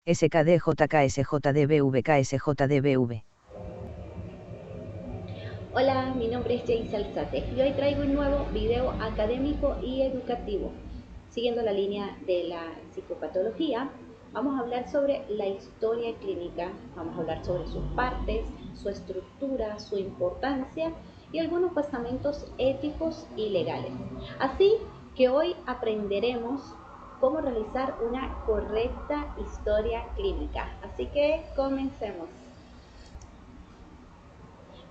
SKDJKSJDVKSJDVV. Hola, mi nombre es Jay Salzate y hoy traigo un nuevo video académico y educativo. Siguiendo la línea de la psicopatología, vamos a hablar sobre la historia clínica, vamos a hablar sobre sus partes, su estructura, su importancia y algunos basamentos éticos y legales. Así que hoy aprenderemos cómo realizar una correcta historia clínica. Así que comencemos.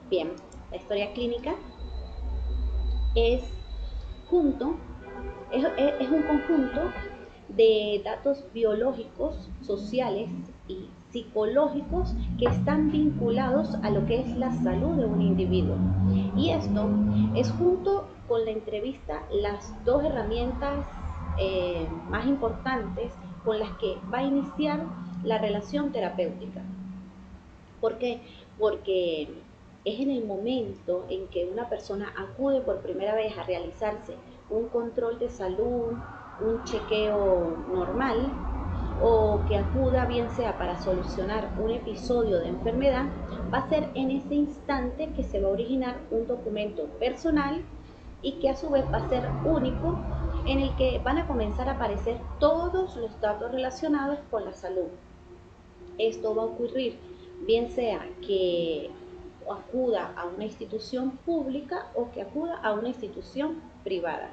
Bien, la historia clínica es, junto, es un conjunto de datos biológicos, sociales y psicológicos que están vinculados a lo que es la salud de un individuo. Y esto es, junto con la entrevista, las dos herramientas más importantes con las que va a iniciar la relación terapéutica. ¿Por qué? Porque es en el momento en que una persona acude por primera vez a realizarse un control de salud, un chequeo normal, o que acuda bien sea para solucionar un episodio de enfermedad, va a ser en ese instante que se va a originar un documento personal y que a su vez va a ser único, en el que van a comenzar a aparecer todos los datos relacionados con la salud. Esto va a ocurrir bien sea que acuda a una institución pública o que acuda a una institución privada.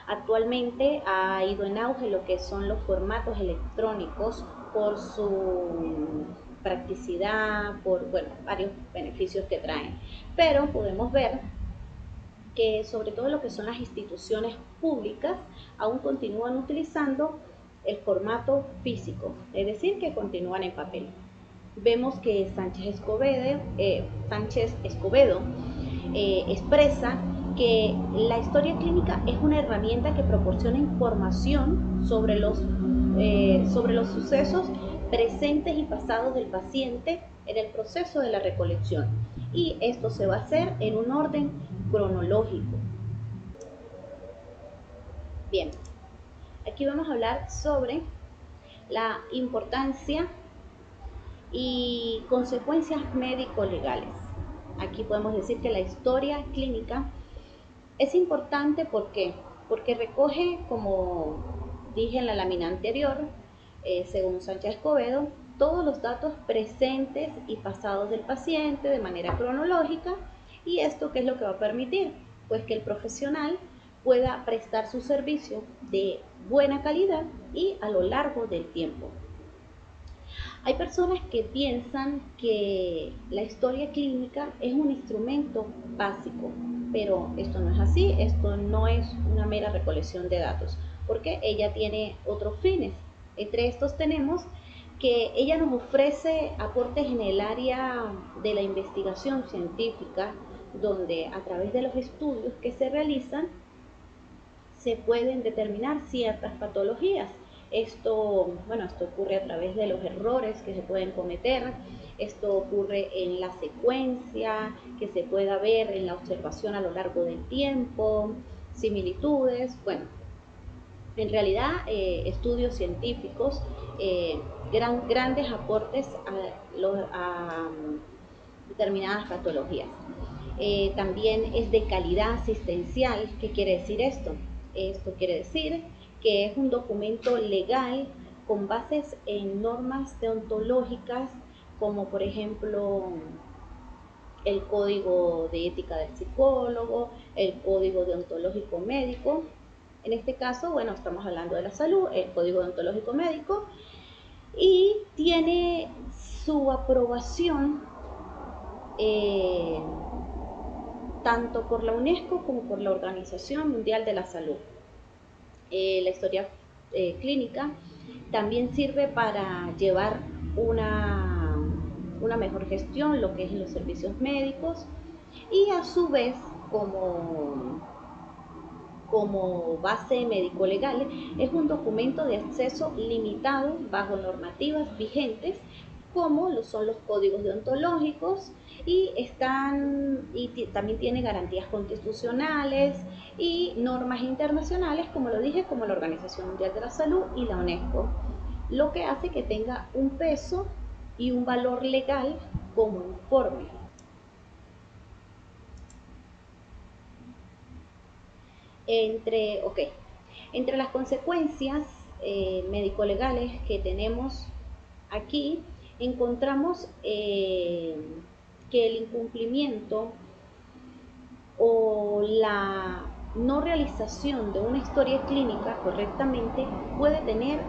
Actualmente ha ido en auge lo que son los formatos electrónicos por su practicidad, por varios beneficios que traen. Pero podemos ver que sobre todo lo que son las instituciones públicas aún continúan utilizando el formato físico, es decir, que continúan en papel. Vemos que Sánchez Escobedo expresa que la historia clínica es una herramienta que proporciona información sobre los sucesos presentes y pasados del paciente en el proceso de la recolección. Y esto se va a hacer en un orden cronológico. Bien, aquí vamos a hablar sobre la importancia y consecuencias médico-legales. Aquí podemos decir que la historia clínica es importante porque recoge, como dije en la lámina anterior, según Sánchez Escobedo, todos los datos presentes y pasados del paciente de manera cronológica. ¿Y esto qué es lo que va a permitir? Pues que el profesional pueda prestar su servicio de buena calidad y a lo largo del tiempo. Hay personas que piensan que la historia clínica es un instrumento básico, pero esto no es así, esto no es una mera recolección de datos, porque ella tiene otros fines. Entre estos tenemos que ella nos ofrece aportes en el área de la investigación científica, donde a través de los estudios que se realizan se pueden determinar ciertas patologías. Esto ocurre a través de los errores que se pueden cometer, esto ocurre en la secuencia que se pueda ver en la observación a lo largo del tiempo, similitudes, en realidad estudios científicos, grandes aportes a determinadas patologías. También es de calidad asistencial. ¿Qué quiere decir esto? Esto quiere decir que es un documento legal con bases en normas deontológicas, como por ejemplo el Código de Ética del Psicólogo, el Código Deontológico Médico. En este caso, estamos hablando de la salud, el Código Deontológico Médico, y tiene su aprobación tanto por la UNESCO como por la Organización Mundial de la Salud. La historia clínica también sirve para llevar una mejor gestión, lo que es en los servicios médicos, y a su vez como base médico-legal es un documento de acceso limitado bajo normativas vigentes, como lo son los códigos deontológicos, y también tiene garantías constitucionales y normas internacionales, como lo dije, como la Organización Mundial de la Salud y la UNESCO. lo que hace que tenga un peso y un valor legal como informe. Entre las consecuencias médico-legales que tenemos aquí, encontramos que el incumplimiento o la no realización de una historia clínica correctamente puede tener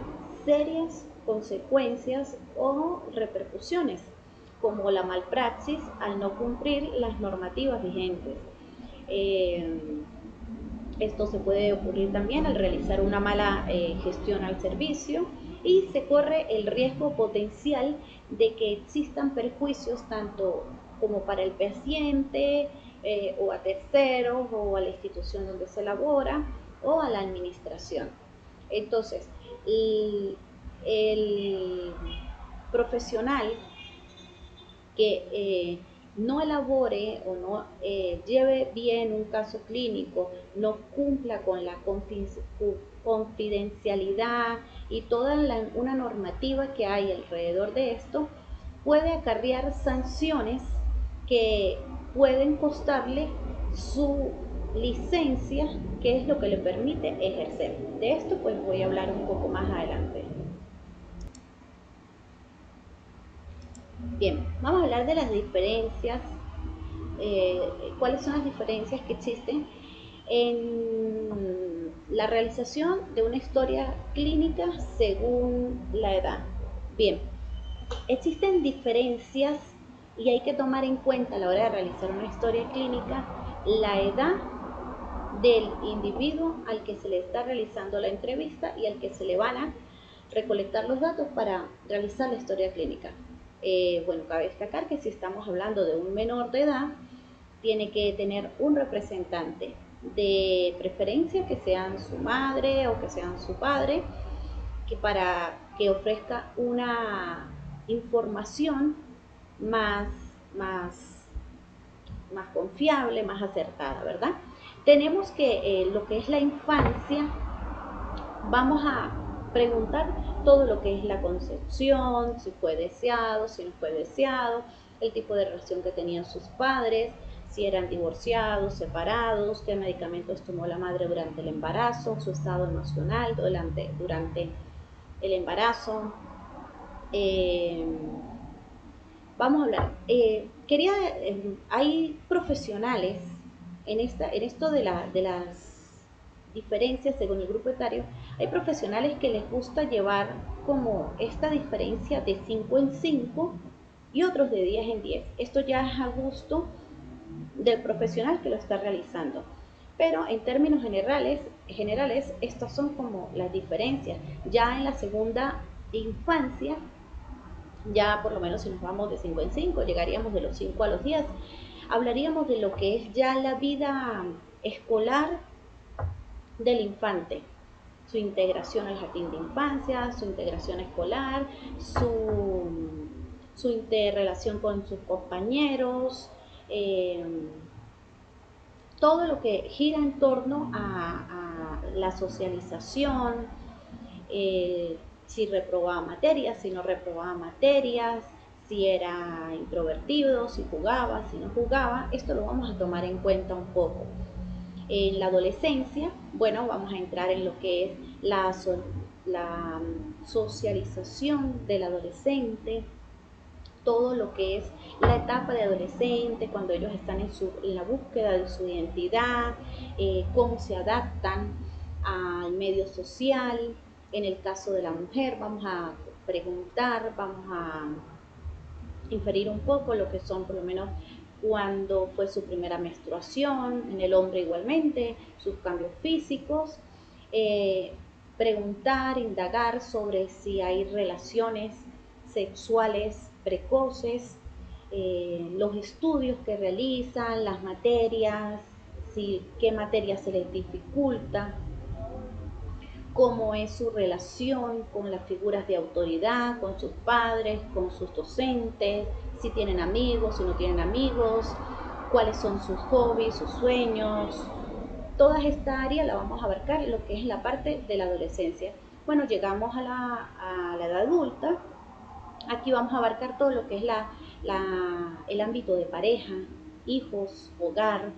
serias consecuencias o repercusiones, como la malpraxis al no cumplir las normativas vigentes. Esto se puede ocurrir también al realizar una mala gestión al servicio, y se corre el riesgo potencial de que existan perjuicios tanto como para el paciente o a terceros o a la institución donde se elabora o a la administración. Entonces, el profesional que no elabore o no lleve bien un caso clínico, no cumpla con la confidencialidad y toda una normativa que hay alrededor de esto, puede acarrear sanciones que pueden costarle su licencia, que es lo que le permite ejercer. De esto pues voy a hablar un poco más adelante. Bien, vamos a hablar de las diferencias, cuáles son las diferencias que existen en la realización de una historia clínica según la edad. Bien, existen diferencias y hay que tomar en cuenta a la hora de realizar una historia clínica la edad del individuo al que se le está realizando la entrevista y al que se le van a recolectar los datos para realizar la historia clínica. Bueno, cabe destacar que si estamos hablando de un menor de edad, tiene que tener un representante, de preferencia que sean su madre o que sean su padre, que para que ofrezca una información más, más, más confiable, más acertada, ¿verdad? Tenemos que lo que es la infancia, vamos a preguntar todo lo que es la concepción, si fue deseado, si no fue deseado, el tipo de relación que tenían sus padres, si eran divorciados, separados, qué medicamentos tomó la madre durante el embarazo, su estado emocional durante el embarazo. Vamos a hablar. Hay profesionales en esto de las diferencias según el grupo etario. Hay profesionales que les gusta llevar como esta diferencia de 5 en 5 y otros de 10 en 10. Esto ya es a gusto del profesional que lo está realizando. Pero en términos generales, estas son como las diferencias. Ya en la segunda infancia, ya por lo menos si nos vamos de 5 en 5, llegaríamos de los 5 a los 10. Hablaríamos de lo que es ya la vida escolar del infante, su integración al jardín de infancia, su integración escolar, su interrelación con sus compañeros, todo lo que gira en torno a la socialización, si reprobaba materias, si no reprobaba materias, si era introvertido, si jugaba, si no jugaba. Esto lo vamos a tomar en cuenta un poco. En la adolescencia, bueno, vamos a entrar en lo que es la socialización del adolescente, todo lo que es la etapa de adolescente, cuando ellos están en la búsqueda de su identidad, cómo se adaptan al medio social. En el caso de la mujer, vamos a preguntar, vamos a inferir un poco lo que son por lo menos cuando fue su primera menstruación, en el hombre igualmente, sus cambios físicos, preguntar, indagar sobre si hay relaciones sexuales precoces, los estudios que realizan, las materias, qué materias se les dificulta, cómo es su relación con las figuras de autoridad, con sus padres, con sus docentes, si tienen amigos, si no tienen amigos, cuáles son sus hobbies, sus sueños. Toda esta área la vamos a abarcar en lo que es la parte de la adolescencia. Bueno, llegamos a la edad Aquí vamos a abarcar todo lo que es el ámbito de pareja, hijos, hogar,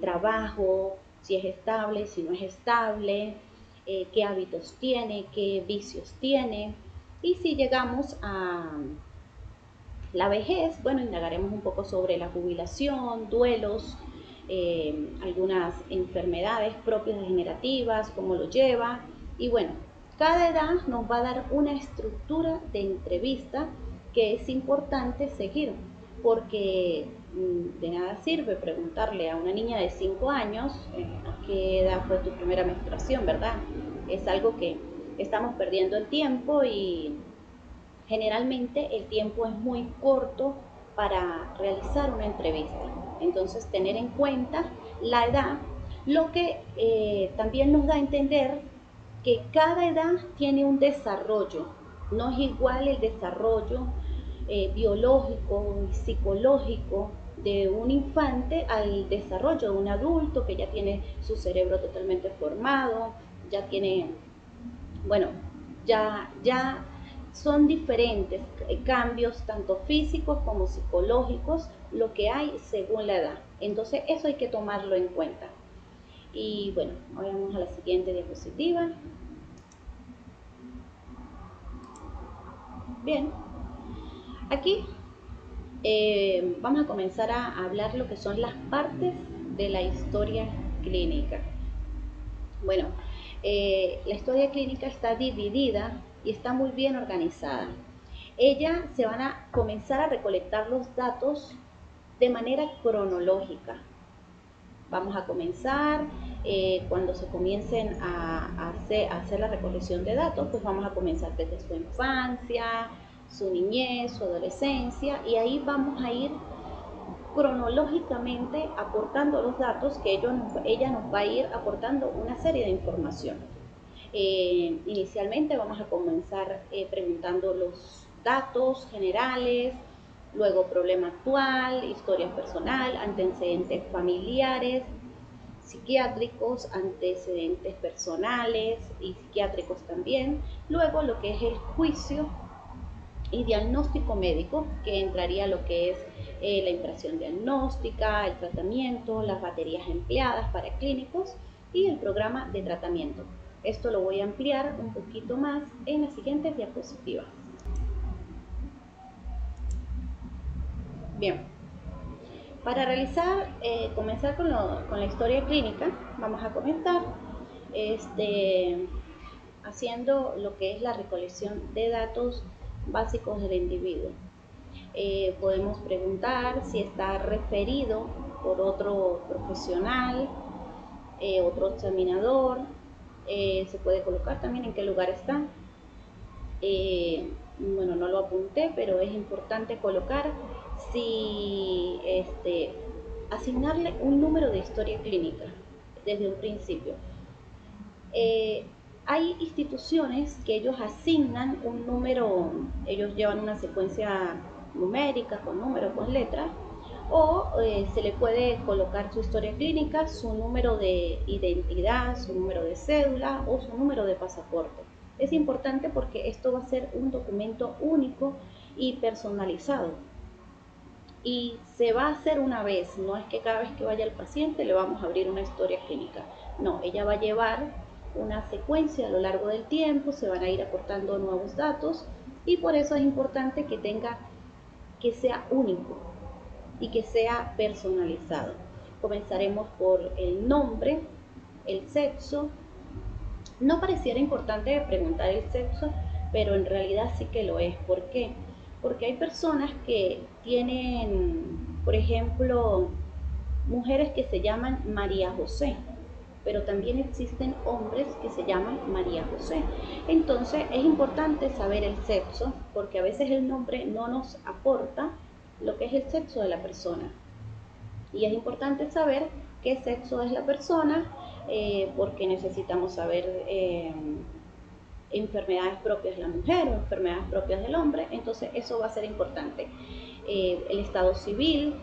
trabajo, si es estable, si no es estable, qué hábitos tiene, qué vicios tiene. Y si llegamos a la vejez, bueno, indagaremos un poco sobre la jubilación, duelos, algunas enfermedades propias degenerativas, cómo lo lleva. Y bueno, cada edad nos va a dar una estructura de entrevista que es importante seguir, porque de nada sirve preguntarle a una niña de 5 años a qué edad fue tu primera menstruación, ¿verdad? Es algo que estamos perdiendo el tiempo y generalmente el tiempo es muy corto para realizar una entrevista. Entonces, tener en cuenta la edad, lo que también nos da a entender que cada edad tiene un desarrollo. No es igual el desarrollo biológico y psicológico de un infante al desarrollo de un adulto que ya tiene su cerebro totalmente formado, ya tiene, bueno, ya son diferentes cambios tanto físicos como psicológicos lo que hay según la edad. Entonces eso hay que tomarlo en cuenta. Y bueno, ahora vamos a la siguiente diapositiva. Bien, aquí vamos a comenzar a hablar lo que son las partes de la historia clínica. Bueno, la historia clínica está dividida y está muy bien organizada. Se van a comenzar a recolectar los datos de manera cronológica. Vamos a comenzar, cuando se comiencen a hacer la recolección de datos, pues vamos a comenzar desde su infancia, su niñez, su adolescencia, y ahí vamos a ir cronológicamente aportando los datos que ella nos va a ir aportando una serie de información. Inicialmente vamos a comenzar preguntando los datos generales, luego problema actual, historia personal, antecedentes familiares, psiquiátricos, antecedentes personales y psiquiátricos también, luego lo que es el juicio y diagnóstico médico, que entraría lo que es la impresión diagnóstica, el tratamiento, las baterías empleadas para clínicos y el programa de tratamiento. Esto lo voy a ampliar un poquito más en las siguientes diapositivas. Bien, para comenzar con la historia clínica, vamos a comenzar haciendo lo que es la recolección de datos básicos del individuo. Podemos preguntar si está referido por otro profesional, otro examinador, se puede colocar también en qué lugar está. Bueno, no lo apunté, pero es importante colocar si asignarle un número de historia clínica desde un principio. Hay instituciones que ellos asignan un número, ellos llevan una secuencia numérica con números, con letras, o se le puede colocar su historia clínica, su número de identidad, su número de cédula o su número de pasaporte. Es importante porque esto va a ser un documento único y personalizado. Y se va a hacer una vez, no es que cada vez que vaya el paciente le vamos a abrir una historia clínica. No, ella va a llevar una secuencia a lo largo del tiempo, se van a ir aportando nuevos datos y por eso es importante que sea único y que sea personalizado. Comenzaremos por el nombre, el sexo. No pareciera importante preguntar el sexo, pero en realidad sí que lo es. ¿Por qué? Porque hay personas que tienen, por ejemplo, mujeres que se llaman María José, pero también existen hombres que se llaman María José. Entonces es importante saber el sexo, porque a veces el nombre no nos aporta lo que es el sexo de la persona. Y es importante saber qué sexo es la persona, porque necesitamos saber enfermedades propias de la mujer o enfermedades propias del hombre. Entonces eso va a ser importante. El estado civil,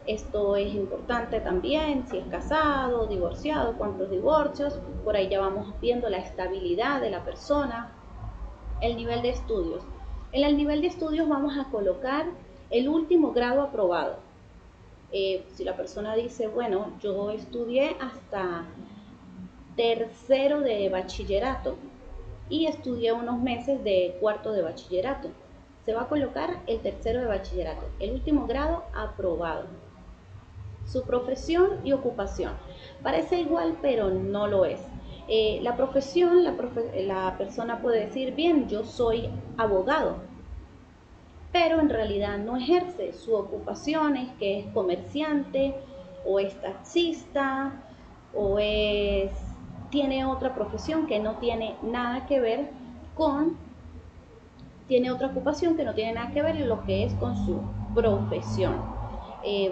esto es importante también, si es casado, divorciado, cuántos divorcios, por ahí ya vamos viendo la estabilidad de la persona, el nivel de estudios. En el nivel de estudios vamos a colocar el último grado aprobado. Si la persona dice, bueno, yo estudié hasta tercero de bachillerato y estudié unos meses de cuarto de bachillerato, se va a colocar el tercero de bachillerato, el último grado aprobado. Su profesión y ocupación. Parece igual, pero no lo es. La profesión, la persona puede decir, bien, yo soy abogado, pero en realidad no ejerce. Su ocupación es que es comerciante, o es taxista, o tiene otra profesión que no tiene nada que ver con, tiene otra ocupación que no tiene nada que ver en lo que es con su profesión.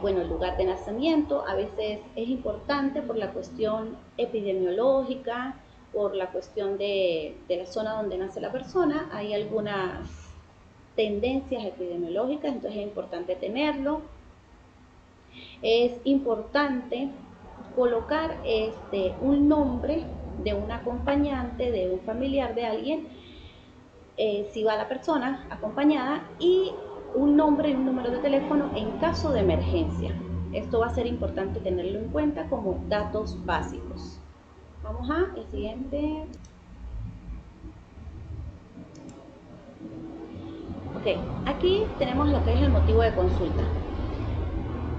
Bueno, el lugar de nacimiento a veces es importante por la cuestión epidemiológica, por la cuestión de la zona donde nace la persona. Hay algunas tendencias epidemiológicas, entonces es importante tenerlo. Es importante colocar un nombre de un acompañante, de un familiar de alguien, si va la persona acompañada, y un nombre y un número de teléfono en caso de emergencia. Esto va a ser importante tenerlo en cuenta como datos básicos. Vamos a el siguiente. Ok, aquí tenemos lo que es el motivo de consulta.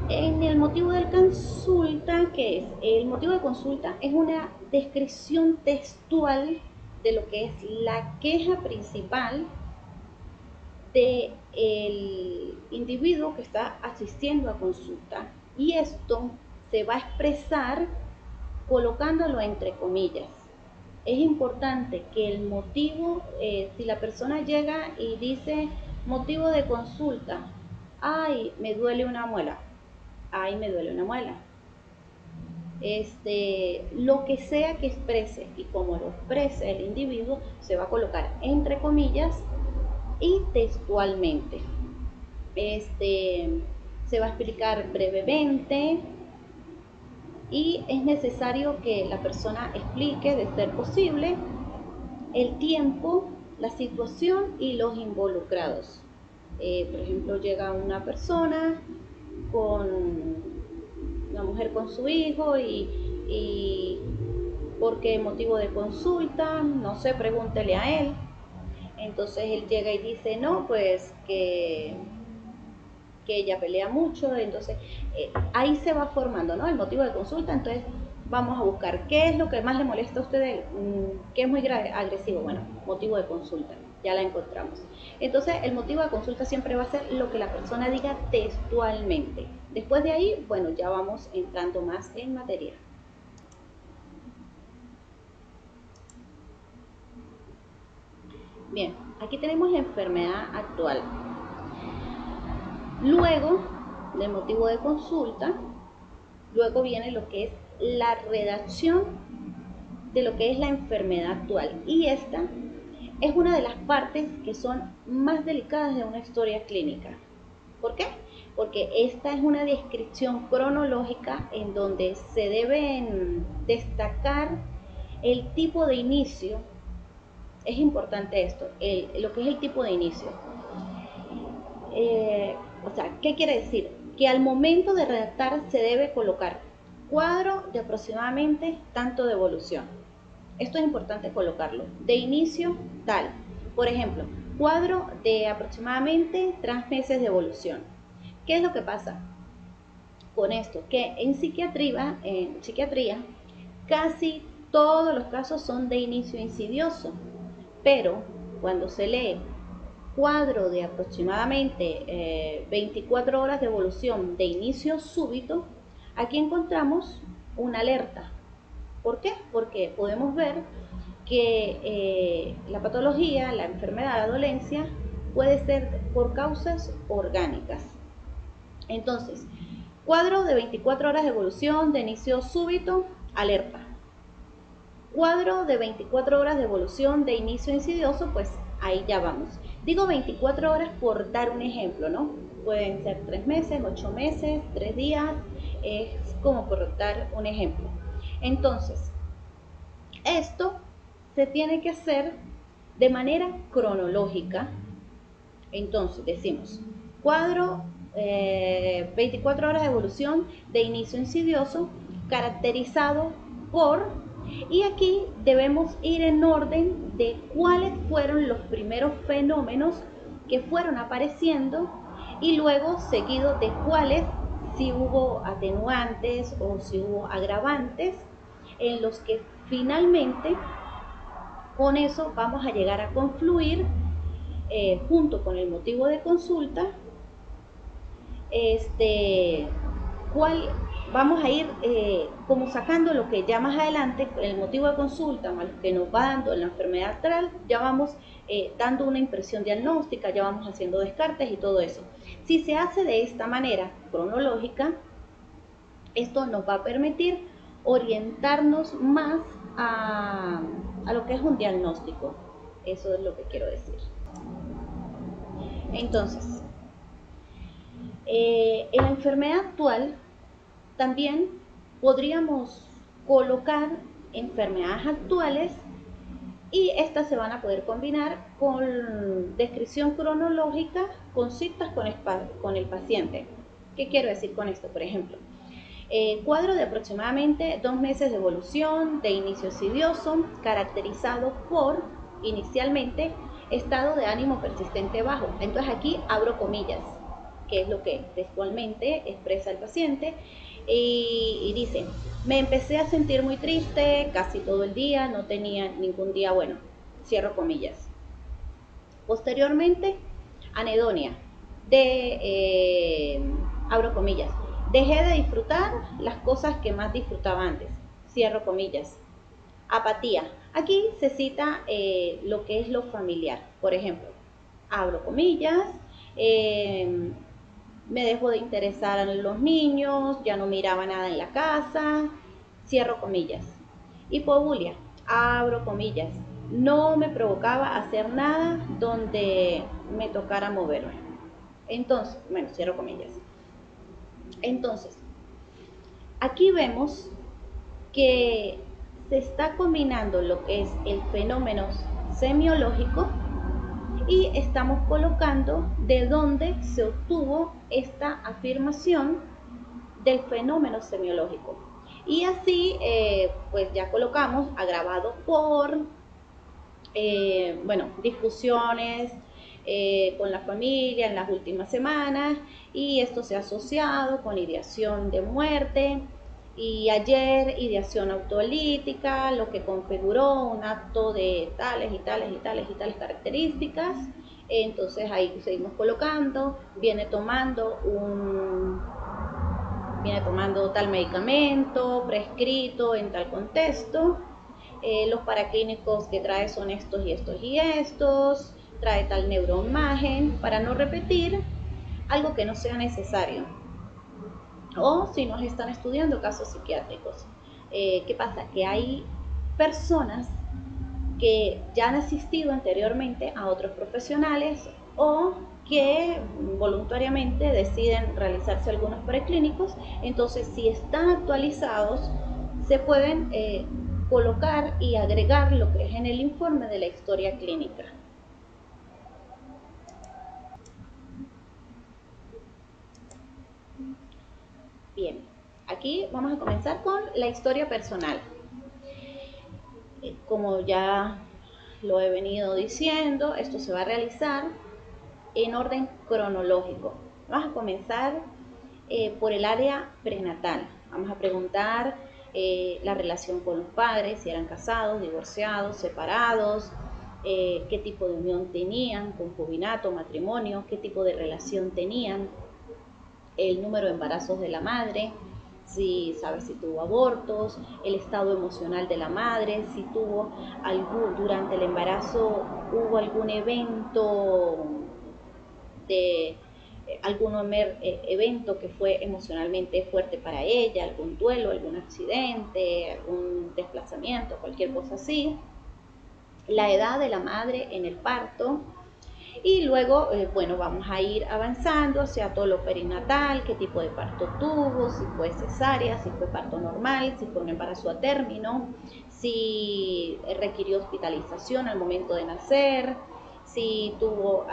En el motivo de consulta, ¿qué es? El motivo de consulta es una descripción textual de lo que es la queja principal del individuo que está asistiendo a consulta. Y esto se va a expresar colocándolo entre comillas. Es importante que el motivo, si la persona llega y dice motivo de consulta, ay, me duele una muela, ay, me duele una muela. Lo que sea que exprese y como lo exprese el individuo, se va a colocar entre comillas y textualmente. Se va a explicar brevemente y es necesario que la persona explique, de ser posible, el tiempo, la situación y los involucrados. Por ejemplo, llega una persona con una mujer con su hijo y por qué motivo de consulta, no sé, pregúntele a él. Entonces él llega y dice, no, pues que ella pelea mucho, entonces ahí se va formando, ¿no? El motivo de consulta. Entonces vamos a buscar qué es lo que más le molesta a usted, qué es muy agresivo. Bueno, motivo de consulta, ya la encontramos. Entonces el motivo de consulta siempre va a ser lo que la persona diga textualmente. Después de ahí, bueno, ya vamos entrando más en materia. Bien, aquí tenemos la enfermedad actual. Luego del motivo de consulta, luego viene lo que es la redacción de lo que es la enfermedad actual. Y esta es una de las partes que son más delicadas de una historia clínica. ¿Por qué? Porque esta es una descripción cronológica en donde se deben destacar el tipo de inicio. Es importante esto, lo que es el tipo de inicio. O sea, ¿qué quiere decir? Que al momento de redactar se debe colocar cuadro de aproximadamente tanto de evolución. Esto es importante colocarlo. De inicio, tal. Por ejemplo, cuadro de aproximadamente 3 meses de evolución. ¿Qué es lo que pasa con esto? Que en psiquiatría casi todos los casos son de inicio insidioso, pero cuando se lee cuadro de aproximadamente 24 horas de evolución de inicio súbito, aquí encontramos una alerta. ¿Por qué? Porque podemos ver que la patología, la enfermedad, la dolencia puede ser por causas orgánicas. Entonces, cuadro de 24 horas de evolución de inicio súbito, alerta. Cuadro de 24 horas de evolución de inicio insidioso, pues ahí ya vamos. Digo 24 horas por dar un ejemplo, ¿no? Pueden ser 3 meses, 8 meses, 3 días, es como por dar un ejemplo. Entonces, esto se tiene que hacer de manera cronológica Entonces decimos, cuadro 24 horas de evolución de inicio insidioso caracterizado por, y aquí debemos ir en orden de cuáles fueron los primeros fenómenos que fueron apareciendo y luego seguido de cuáles, si hubo atenuantes o si hubo agravantes, en los que finalmente con eso vamos a llegar a confluir junto con el motivo de consulta, cuál vamos a ir como sacando lo que ya más adelante, el motivo de consulta, más lo que nos va dando en la enfermedad actual, ya vamos dando una impresión diagnóstica, ya vamos haciendo descartes y todo eso. Si se hace de esta manera cronológica, esto nos va a permitir orientarnos más a lo que es un diagnóstico. Eso es lo que quiero decir. Entonces, en la enfermedad actual también podríamos colocar enfermedades actuales y estas se van a poder combinar con descripción cronológica con citas con el paciente. ¿Qué quiero decir con esto? Por ejemplo, cuadro de aproximadamente 2 meses de evolución de inicio insidioso caracterizado por, inicialmente, estado de ánimo persistente bajo. Entonces aquí abro comillas, que es lo que textualmente expresa el paciente, y dice, me empecé a sentir muy triste casi todo el día, no tenía ningún día bueno, cierro comillas. Posteriormente, anedonia, abro comillas, dejé de disfrutar las cosas que más disfrutaba antes, cierro comillas. Apatía, aquí se cita lo que es lo familiar, por ejemplo, abro comillas, me dejó de interesar en los niños, ya no miraba nada en la casa, cierro comillas. Hipobulia, abro comillas, no me provocaba hacer nada donde me tocara moverme. Entonces, bueno, cierro comillas. Entonces, aquí vemos que se está combinando lo que es el fenómeno semiológico y estamos colocando de dónde se obtuvo esta afirmación del fenómeno semiológico. Y así, pues ya colocamos agravado por, discusiones con la familia en las últimas semanas, y esto se ha asociado con ideación de muerte, y ayer ideación autolítica, lo que configuró un acto de tales y tales y tales y tales características. Entonces ahí seguimos colocando, viene tomando tal medicamento prescrito en tal contexto, los paraclínicos que trae son estos y estos y estos, trae tal neuroimagen, para no repetir algo que no sea necesario. O si nos están estudiando casos psiquiátricos. ¿Qué pasa? Que hay personas que ya han asistido anteriormente a otros profesionales o que voluntariamente deciden realizarse algunos preclínicos. Entonces, si están actualizados, se pueden colocar y agregar lo que es en el informe de la historia clínica. Bien, aquí vamos a comenzar con la historia personal. Como ya lo he venido diciendo, esto se va a realizar en orden cronológico. Vamos a comenzar por el área prenatal. Vamos a preguntar la relación con los padres, si eran casados, divorciados, separados, qué tipo de unión tenían, concubinato, matrimonio, qué tipo de relación tenían, el número de embarazos de la madre, si sabes si tuvo abortos, el estado emocional de la madre, si tuvo durante el embarazo hubo algún evento evento que fue emocionalmente fuerte para ella, algún duelo, algún accidente, algún desplazamiento, cualquier cosa así, la edad de la madre en el parto. Y luego, vamos a ir avanzando hacia todo lo perinatal, qué tipo de parto tuvo, si fue cesárea, si fue parto normal, si fue un embarazo a término, si requirió hospitalización al momento de nacer, si tuvo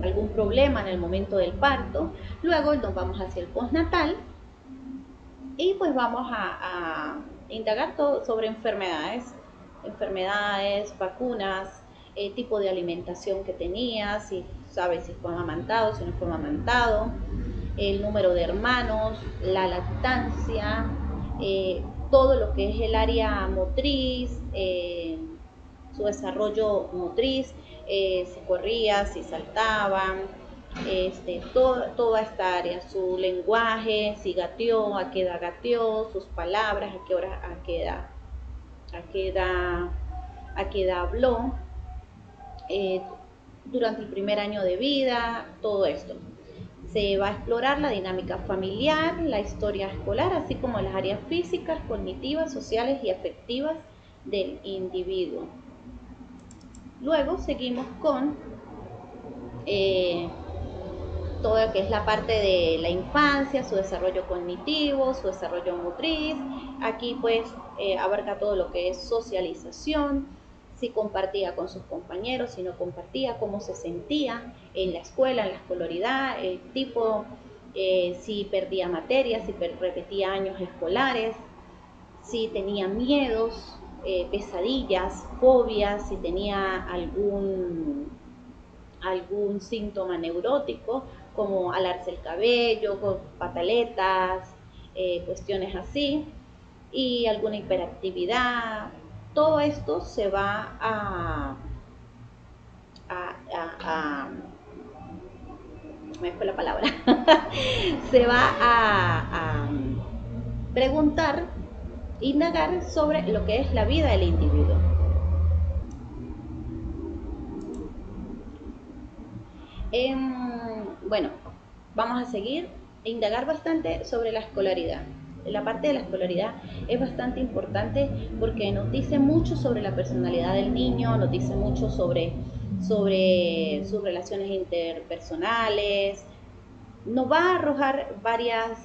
algún problema en el momento del parto. Luego nos vamos hacia el postnatal y pues vamos a indagar todo sobre enfermedades, vacunas, tipo de alimentación que tenía, si sabes si fue amamantado, si no fue amamantado, el número de hermanos, la lactancia, todo lo que es el área motriz, su desarrollo motriz, si corría, si saltaba, toda esta área, su lenguaje, si gateó, a qué edad gateó, sus palabras, a qué hora, a qué edad habló, eh, durante el primer año de vida, todo esto. Se va a explorar la dinámica familiar, la historia escolar, así como las áreas físicas, cognitivas, sociales y afectivas del individuo. Luego seguimos con todo lo que es la parte de la infancia, su desarrollo cognitivo, su desarrollo motriz. Aquí pues abarca todo lo que es socialización, si compartía con sus compañeros, si no compartía, cómo se sentía en la escuela, en la escolaridad, el tipo, si perdía materias, si repetía años escolares, si tenía miedos, pesadillas, fobias, si tenía algún síntoma neurótico, como alarse el cabello, con pataletas, cuestiones así, y alguna hiperactividad. Todo esto se va me fue la palabra, se va a preguntar, indagar sobre lo que es la vida del individuo. Bueno, vamos a seguir e indagar bastante sobre la escolaridad. La parte de la escolaridad es bastante importante porque nos dice mucho sobre la personalidad del niño, nos dice mucho sobre sus relaciones interpersonales, nos va a arrojar varias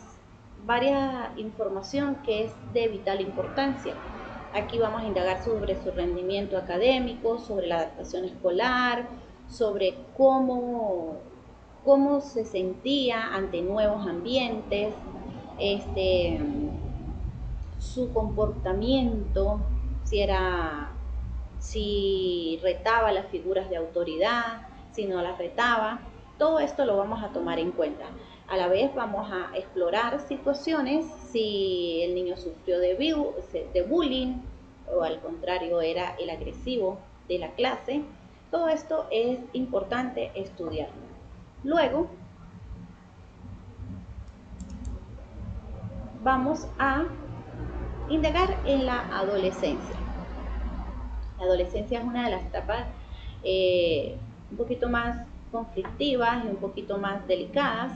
información que es de vital importancia. Aquí vamos a indagar sobre su rendimiento académico, sobre la adaptación escolar, sobre cómo se sentía ante nuevos ambientes, su comportamiento, si retaba las figuras de autoridad, si no las retaba. Todo esto lo vamos a tomar en cuenta. A la vez vamos a explorar situaciones, si el niño sufrió de bullying o al contrario era el agresivo de la clase. Todo esto es importante estudiarlo. Luego vamos a indagar en la adolescencia. La adolescencia es una de las etapas un poquito más conflictivas y un poquito más delicadas,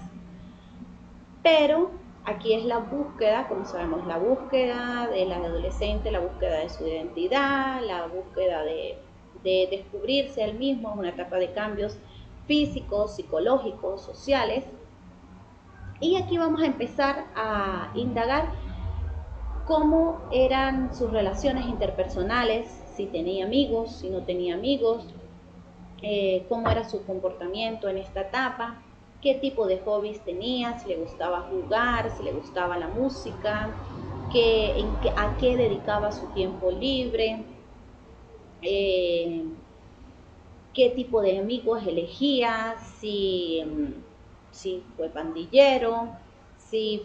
pero aquí es la búsqueda, como sabemos, la búsqueda del adolescente, la búsqueda de su identidad, la búsqueda de descubrirse él mismo, es una etapa de cambios físicos, psicológicos, sociales. Y aquí vamos a empezar a indagar cómo eran sus relaciones interpersonales, si tenía amigos, si no tenía amigos, cómo era su comportamiento en esta etapa, qué tipo de hobbies tenía, si le gustaba jugar, si le gustaba la música, a qué dedicaba su tiempo libre, qué tipo de amigos elegía, si fue pandillero, si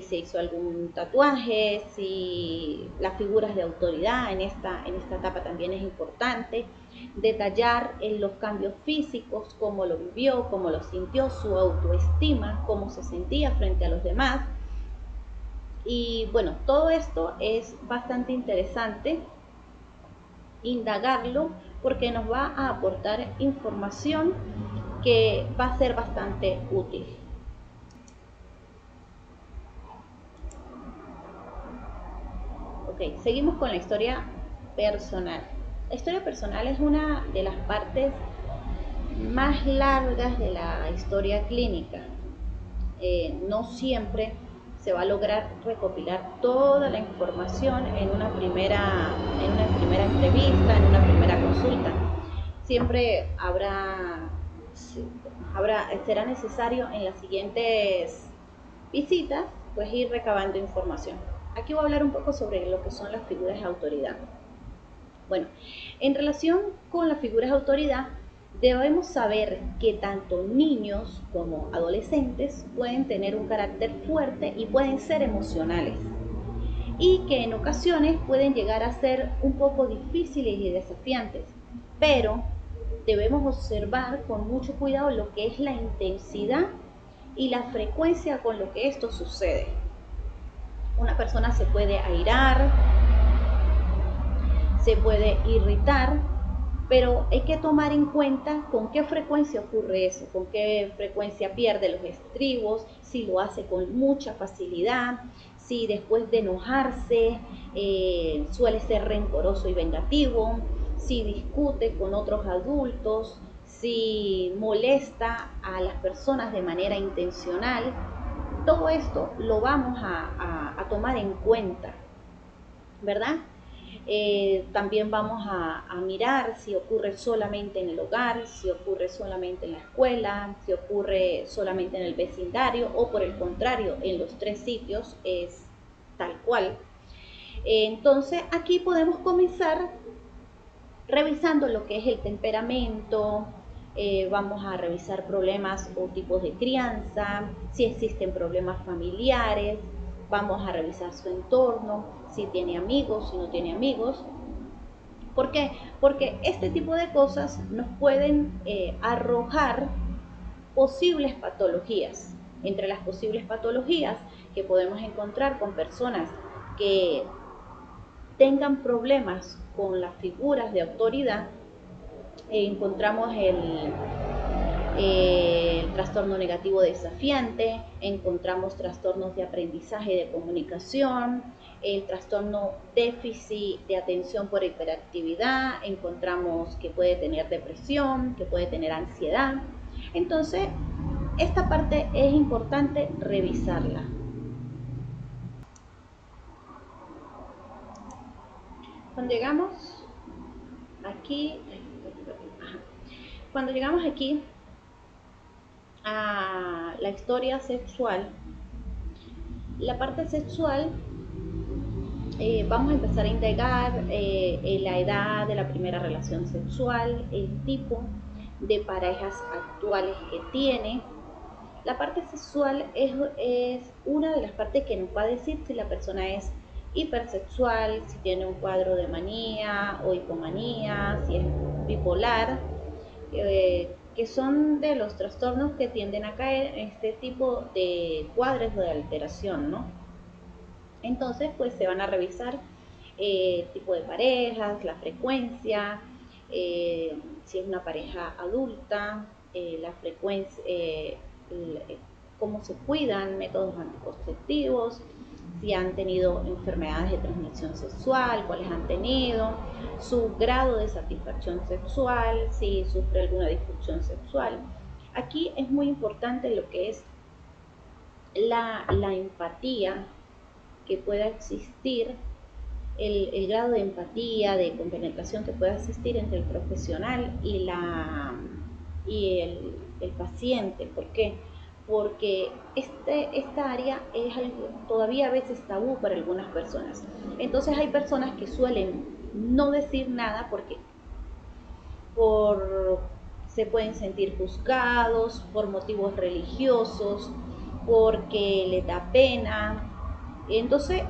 se hizo algún tatuaje, si las figuras de autoridad en esta etapa también es importante. Detallar en los cambios físicos, cómo lo vivió, cómo lo sintió, su autoestima, cómo se sentía frente a los demás. Y bueno, todo esto es bastante interesante indagarlo porque nos va a aportar información que va a ser bastante útil. Ok, seguimos con la historia personal. La historia personal es una de las partes más largas de la historia clínica. No siempre se va a lograr recopilar toda la información en una primera entrevista, en una primera consulta. Siempre será necesario en las siguientes visitas, pues ir recabando información. Aquí voy a hablar un poco sobre lo que son las figuras de autoridad. Bueno, en relación con las figuras de autoridad, debemos saber que tanto niños como adolescentes pueden tener un carácter fuerte y pueden ser emocionales, y que en ocasiones pueden llegar a ser un poco difíciles y desafiantes, pero debemos observar con mucho cuidado lo que es la intensidad y la frecuencia con lo que esto sucede. Una persona se puede airar, se puede irritar, pero hay que tomar en cuenta con qué frecuencia ocurre eso, con qué frecuencia pierde los estribos, si lo hace con mucha facilidad, si después de enojarse suele ser rencoroso y vengativo, si discute con otros adultos, si molesta a las personas de manera intencional. Todo esto lo vamos a tomar en cuenta, ¿verdad? También vamos a mirar si ocurre solamente en el hogar, si ocurre solamente en la escuela, si ocurre solamente en el vecindario o por el contrario, en los tres sitios es tal cual. Entonces aquí podemos comenzar revisando lo que es el temperamento, vamos a revisar problemas o tipos de crianza, si existen problemas familiares, vamos a revisar su entorno, si tiene amigos, si no tiene amigos. ¿Por qué? Porque este tipo de cosas nos pueden arrojar posibles patologías. Entre las posibles patologías que podemos encontrar con personas que tengan problemas con las figuras de autoridad, encontramos el trastorno negativo desafiante, encontramos trastornos de aprendizaje y de comunicación, el trastorno déficit de atención por hiperactividad, encontramos que puede tener depresión, que puede tener ansiedad. Entonces, esta parte es importante revisarla. Cuando llegamos aquí, cuando llegamos aquí a la historia sexual, la parte sexual, vamos a empezar a indagar la edad de la primera relación sexual, el tipo de parejas actuales que tiene. La parte sexual es una de las partes que nos va a decir si la persona es hipersexual, si tiene un cuadro de manía o hipomanía, si es bipolar, que son de los trastornos que tienden a caer en este tipo de cuadros de alteración, ¿no? Entonces, pues se van a revisar tipo de parejas, la frecuencia, si es una pareja adulta, la frecuencia, cómo se cuidan, métodos anticonceptivos, si han tenido enfermedades de transmisión sexual, cuáles han tenido, su grado de satisfacción sexual, si sufre alguna disfunción sexual. Aquí es muy importante lo que es la empatía que pueda existir, el grado de empatía, de compenetración que pueda existir entre el profesional y el paciente. ¿Por qué? Porque esta área es algo todavía a veces tabú para algunas personas. Entonces hay personas que suelen no decir nada porque se pueden sentir juzgados por motivos religiosos, porque les da pena. Entonces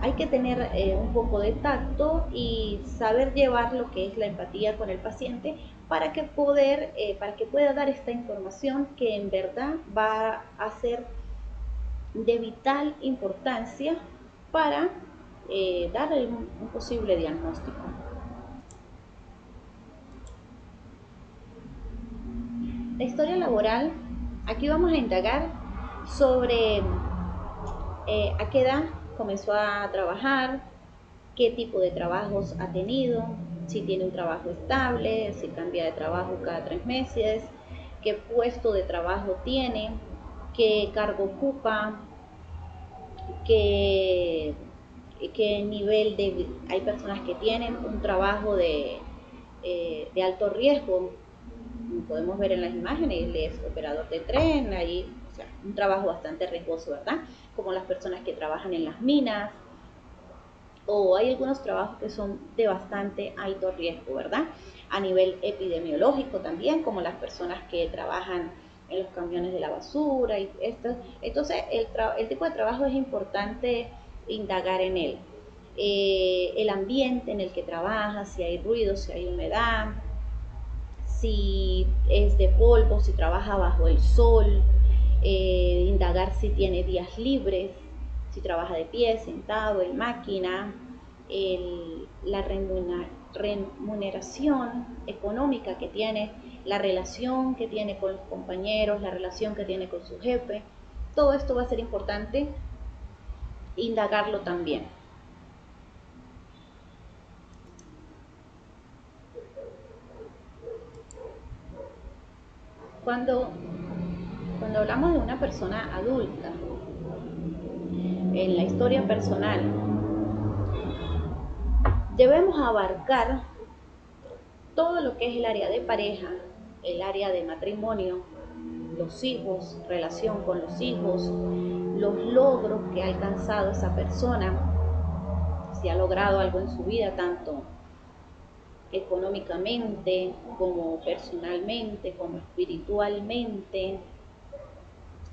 hay que tener un poco de tacto y saber llevar lo que es la empatía con el paciente para que pueda dar esta información que en verdad va a ser de vital importancia para darle un posible diagnóstico. La historia laboral, aquí vamos a indagar sobre a qué edad comenzó a trabajar, qué tipo de trabajos ha tenido, si tiene un trabajo estable, si cambia de trabajo cada 3 meses, qué puesto de trabajo tiene, qué cargo ocupa, qué, qué nivel de... Hay personas que tienen un trabajo de alto riesgo, podemos ver en las imágenes, él es operador de tren, ahí, o sea, un trabajo bastante riesgoso, ¿verdad? Como las personas que trabajan en las minas, o hay algunos trabajos que son de bastante alto riesgo, ¿verdad? A nivel epidemiológico también, como las personas que trabajan en los camiones de la basura y esto. Entonces, el tipo de trabajo es importante indagar en él. El ambiente en el que trabaja, si hay ruido, si hay humedad, si es de polvo, si trabaja bajo el sol, indagar si tiene días libres, si trabaja de pie, sentado, en máquina, la remuneración económica que tiene, la relación que tiene con los compañeros, la relación que tiene con su jefe. Todo esto va a ser importante indagarlo también. Cuando, cuando hablamos de una persona adulta, en la historia personal, debemos abarcar todo lo que es el área de pareja, el área de matrimonio, los hijos, relación con los hijos, los logros que ha alcanzado esa persona, si ha logrado algo en su vida, tanto económicamente como personalmente, como espiritualmente,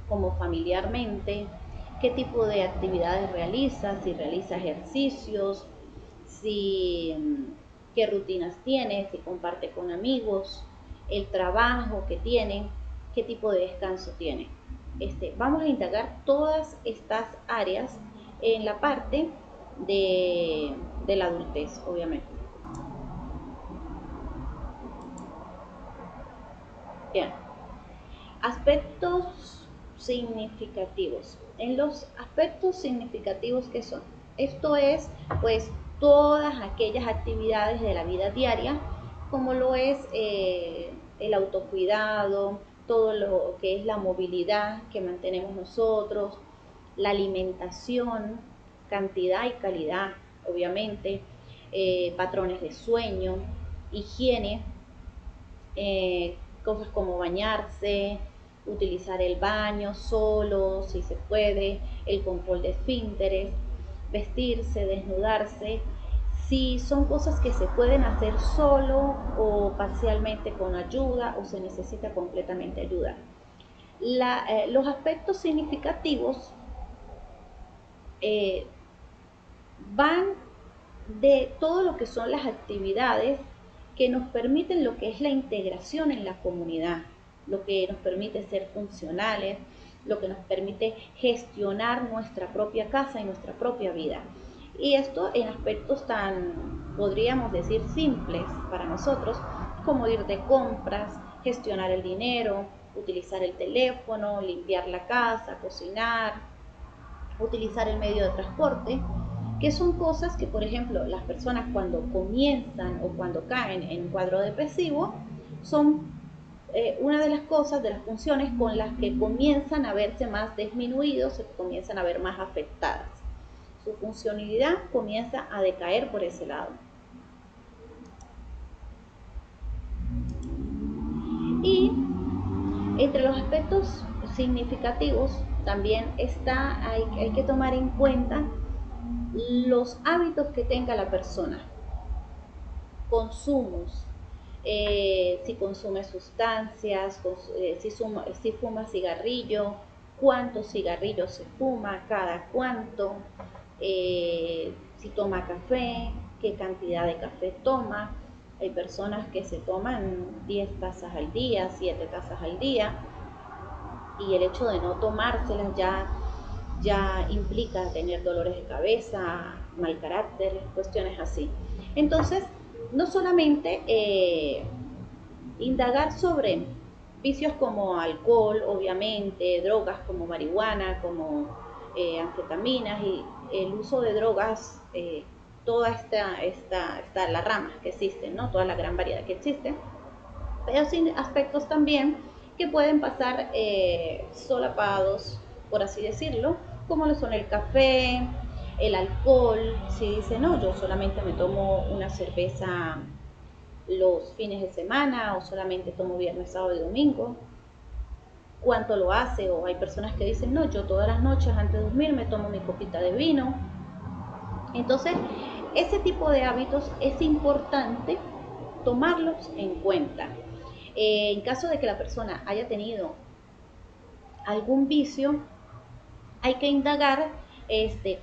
como familiarmente, qué tipo de actividades realiza, si realiza ejercicios, si qué rutinas tiene, si comparte con amigos, el trabajo que tiene, qué tipo de descanso tiene. Vamos a indagar todas estas áreas en la parte de la adultez, obviamente. Bien, aspectos significativos. En los aspectos significativos que son, esto es pues todas aquellas actividades de la vida diaria, como lo es el autocuidado, todo lo que es la movilidad que mantenemos nosotros, la alimentación, cantidad y calidad, obviamente, patrones de sueño, higiene, cosas como bañarse, utilizar el baño solo, si se puede, el control de esfínteres, vestirse, desnudarse, si son cosas que se pueden hacer solo o parcialmente con ayuda o se necesita completamente ayuda. Los aspectos significativos eh, van de todo lo que son las actividades que nos permiten lo que es la integración en la comunidad, lo que nos permite ser funcionales, lo que nos permite gestionar nuestra propia casa y nuestra propia vida. Y esto en aspectos tan, podríamos decir, simples para nosotros, como ir de compras, gestionar el dinero, utilizar el teléfono, limpiar la casa, cocinar, utilizar el medio de transporte, que son cosas que, por ejemplo, las personas cuando comienzan o cuando caen en cuadro depresivo, son una de las cosas, de las funciones con las que comienzan a verse más disminuidos, se comienzan a ver más afectadas. Su funcionalidad comienza a decaer por ese lado. Y entre los aspectos significativos también hay que tomar en cuenta los hábitos que tenga la persona, consumos, si consume sustancias, si fuma cigarrillo, cuántos cigarrillos se fuma, cada cuánto, si toma café, qué cantidad de café toma. Hay personas que se toman 10 tazas al día, 7 tazas al día, y el hecho de no tomárselas ya implica tener dolores de cabeza, mal carácter, cuestiones así. Entonces, no solamente indagar sobre vicios como alcohol, obviamente, drogas como marihuana, como anfetaminas y el uso de drogas, toda las ramas que existen, ¿no? Toda la gran variedad que existe, pero sin aspectos también que pueden pasar solapados, por así decirlo, como lo son el café, el alcohol. Si dice, no, yo solamente me tomo una cerveza los fines de semana o solamente tomo viernes, sábado y domingo, cuánto lo hace. O hay personas que dicen, no, yo todas las noches antes de dormir me tomo mi copita de vino. Entonces, ese tipo de hábitos es importante tomarlos en cuenta. En caso de que la persona haya tenido algún vicio, hay que indagar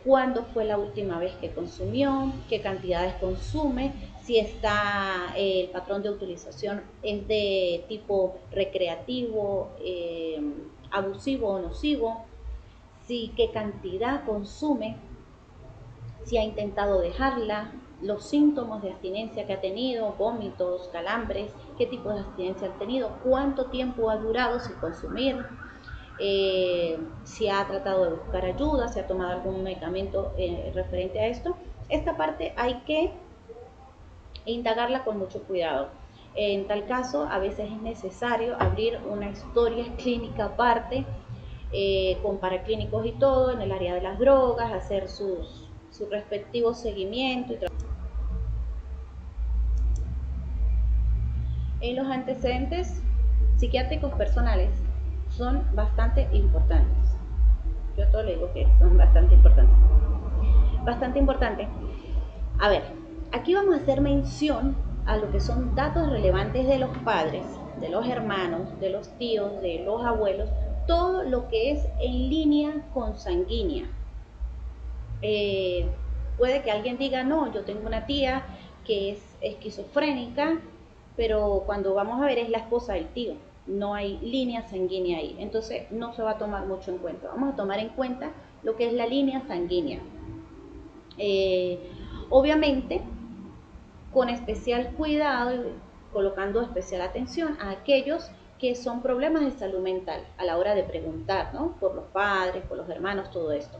cuándo fue la última vez que consumió, qué cantidades consume, si está el patrón de utilización es de tipo recreativo, abusivo o nocivo, si qué cantidad consume, si ha intentado dejarla, los síntomas de abstinencia que ha tenido, vómitos, calambres, qué tipo de abstinencia ha tenido, cuánto tiempo ha durado sin consumir, si ha tratado de buscar ayuda, si ha tomado algún medicamento referente a esto. Esta parte hay que indagarla con mucho cuidado. En tal caso, a veces es necesario abrir una historia clínica aparte, con paraclínicos y todo, en el área de las drogas, hacer su respectivo seguimiento. Los antecedentes psiquiátricos personales son bastante importantes. Yo todo le digo que son bastante importantes. Bastante importante. A ver, aquí vamos a hacer mención a lo que son datos relevantes de los padres, de los hermanos, de los tíos, de los abuelos, todo lo que es en línea consanguínea. Puede que alguien diga, no, yo tengo una tía que es esquizofrénica, pero cuando vamos a ver es la esposa del tío, no hay línea sanguínea ahí, entonces no se va a tomar mucho en cuenta. Vamos a tomar en cuenta lo que es la línea sanguínea. Obviamente, con especial cuidado y colocando especial atención a aquellos que son problemas de salud mental a la hora de preguntar, ¿no? Por los padres, por los hermanos, todo esto.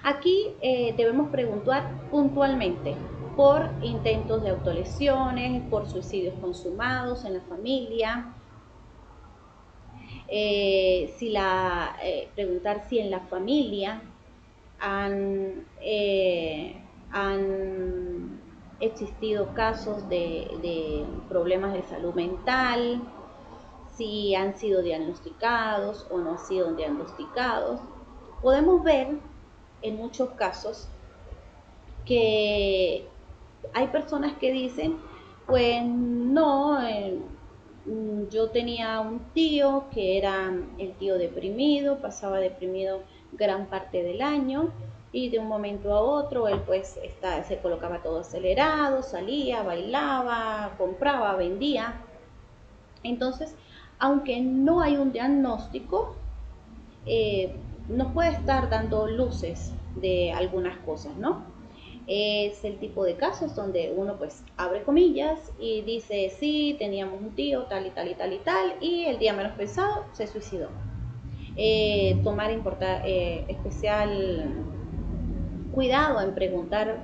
Aquí debemos preguntar puntualmente por intentos de autolesiones, por suicidios consumados en la familia, preguntar si en la familia han existido casos de problemas de salud mental, si han sido diagnosticados o no han sido diagnosticados. Podemos ver en muchos casos que hay personas que dicen, pues no, yo tenía un tío que era el tío deprimido, pasaba deprimido gran parte del año y de un momento a otro él pues se colocaba todo acelerado, salía, bailaba, compraba, vendía. Entonces, aunque no hay un diagnóstico, nos puede estar dando luces de algunas cosas, ¿no? Es el tipo de casos donde uno pues abre comillas y dice, sí, teníamos un tío tal y tal y tal y tal, y el día menos pensado se suicidó. Tomar especial cuidado en preguntar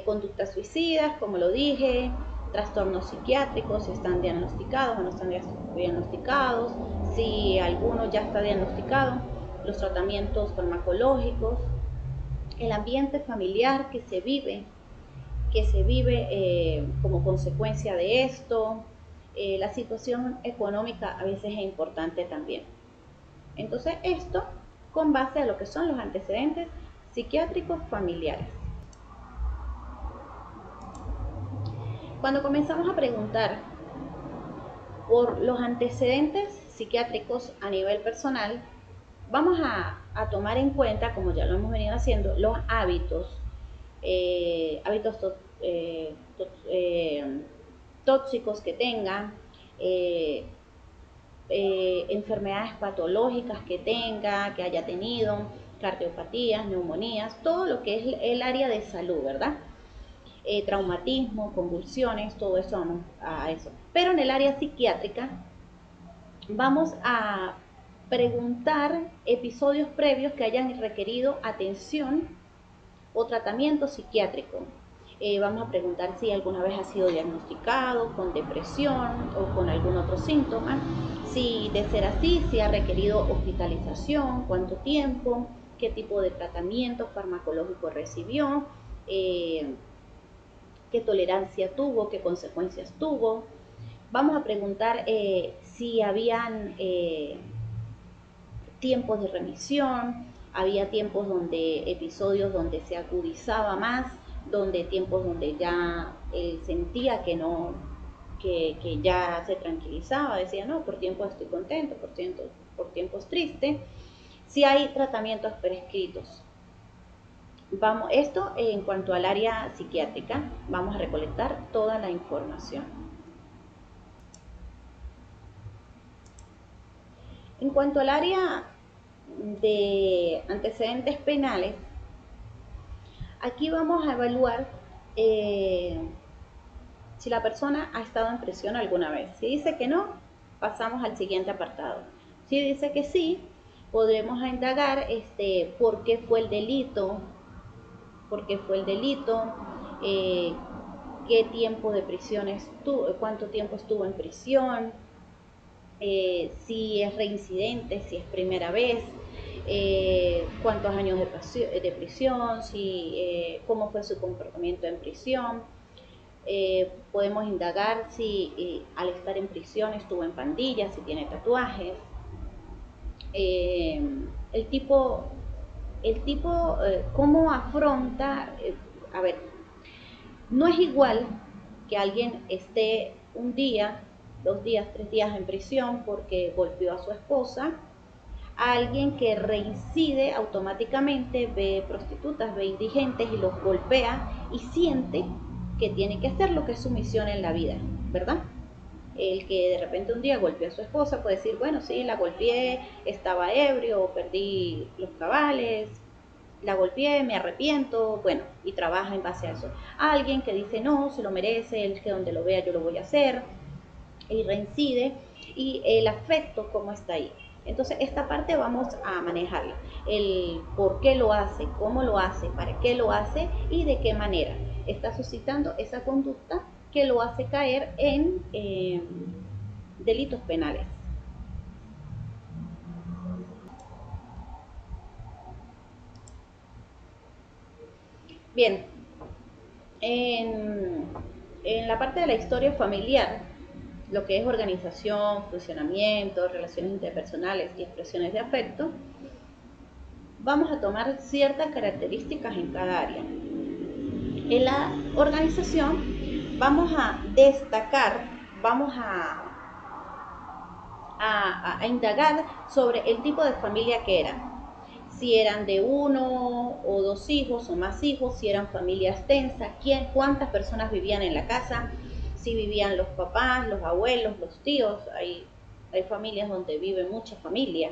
conductas suicidas, como lo dije, trastornos psiquiátricos, si están diagnosticados o no están diagnosticados, si alguno ya está diagnosticado, los tratamientos farmacológicos, el ambiente familiar que se vive como consecuencia de esto, la situación económica a veces es importante también. Entonces esto con base a lo que son los antecedentes psiquiátricos familiares. Cuando comenzamos a preguntar por los antecedentes psiquiátricos a nivel personal, vamos a tomar en cuenta, como ya lo hemos venido haciendo, los hábitos, tóxicos que tengan, enfermedades patológicas que tenga, que haya tenido, cardiopatías, neumonías, todo lo que es el área de salud, ¿verdad? Traumatismo, convulsiones, todo eso vamos a eso. Pero en el área psiquiátrica vamos a preguntar episodios previos que hayan requerido atención o tratamiento psiquiátrico. Vamos a preguntar si alguna vez ha sido diagnosticado con depresión o con algún otro síntoma. Si de ser así, si ha requerido hospitalización, cuánto tiempo, qué tipo de tratamiento farmacológico recibió, qué tolerancia tuvo, qué consecuencias tuvo. Vamos a preguntar si habían tiempos de remisión, había tiempos donde, episodios donde se agudizaba más, donde tiempos donde ya sentía que no, que ya se tranquilizaba, decía, no, por tiempo estoy contento, por tiempos triste. Si hay tratamientos prescritos. Vamos, esto en cuanto al área psiquiátrica, vamos a recolectar toda la información. En cuanto al área de antecedentes penales, aquí vamos a evaluar si la persona ha estado en prisión alguna vez. Si dice que no, pasamos al siguiente apartado. Si dice que sí, podremos indagar por qué fue el delito, qué tiempo de prisión estuvo, cuánto tiempo estuvo en prisión, si es reincidente, si es primera vez, cuántos años de prisión, cómo fue su comportamiento en prisión. Podemos indagar si al estar en prisión estuvo en pandillas, si tiene tatuajes. El tipo, cómo afronta, a ver, no es igual que alguien esté un día, 2 días, 3 días en prisión porque golpeó a su esposa, a alguien que reincide automáticamente, ve prostitutas, ve indigentes y los golpea y siente que tiene que hacer lo que es su misión en la vida, ¿verdad? El que de repente un día golpeó a su esposa puede decir, bueno, sí, la golpeé, estaba ebrio, perdí los cabales, la golpeé, me arrepiento, bueno, y trabaja en base a eso. Alguien que dice, no, se lo merece, el que donde lo vea yo lo voy a hacer, y reincide, y el afecto, cómo está ahí. Entonces, esta parte vamos a manejarla, el por qué lo hace, cómo lo hace, para qué lo hace y de qué manera está suscitando esa conducta que lo hace caer en delitos penales. Bien, en, en la parte de la historia familiar, lo que es organización, funcionamiento, relaciones interpersonales y expresiones de afecto, vamos a tomar ciertas características en cada área. En la organización vamos a destacar, vamos a indagar sobre el tipo de familia que eran. Si eran de 1 o 2 hijos o más hijos, si eran familia extensa, cuántas personas vivían en la casa, si vivían los papás, los abuelos, los tíos, hay familias donde vive mucha familia.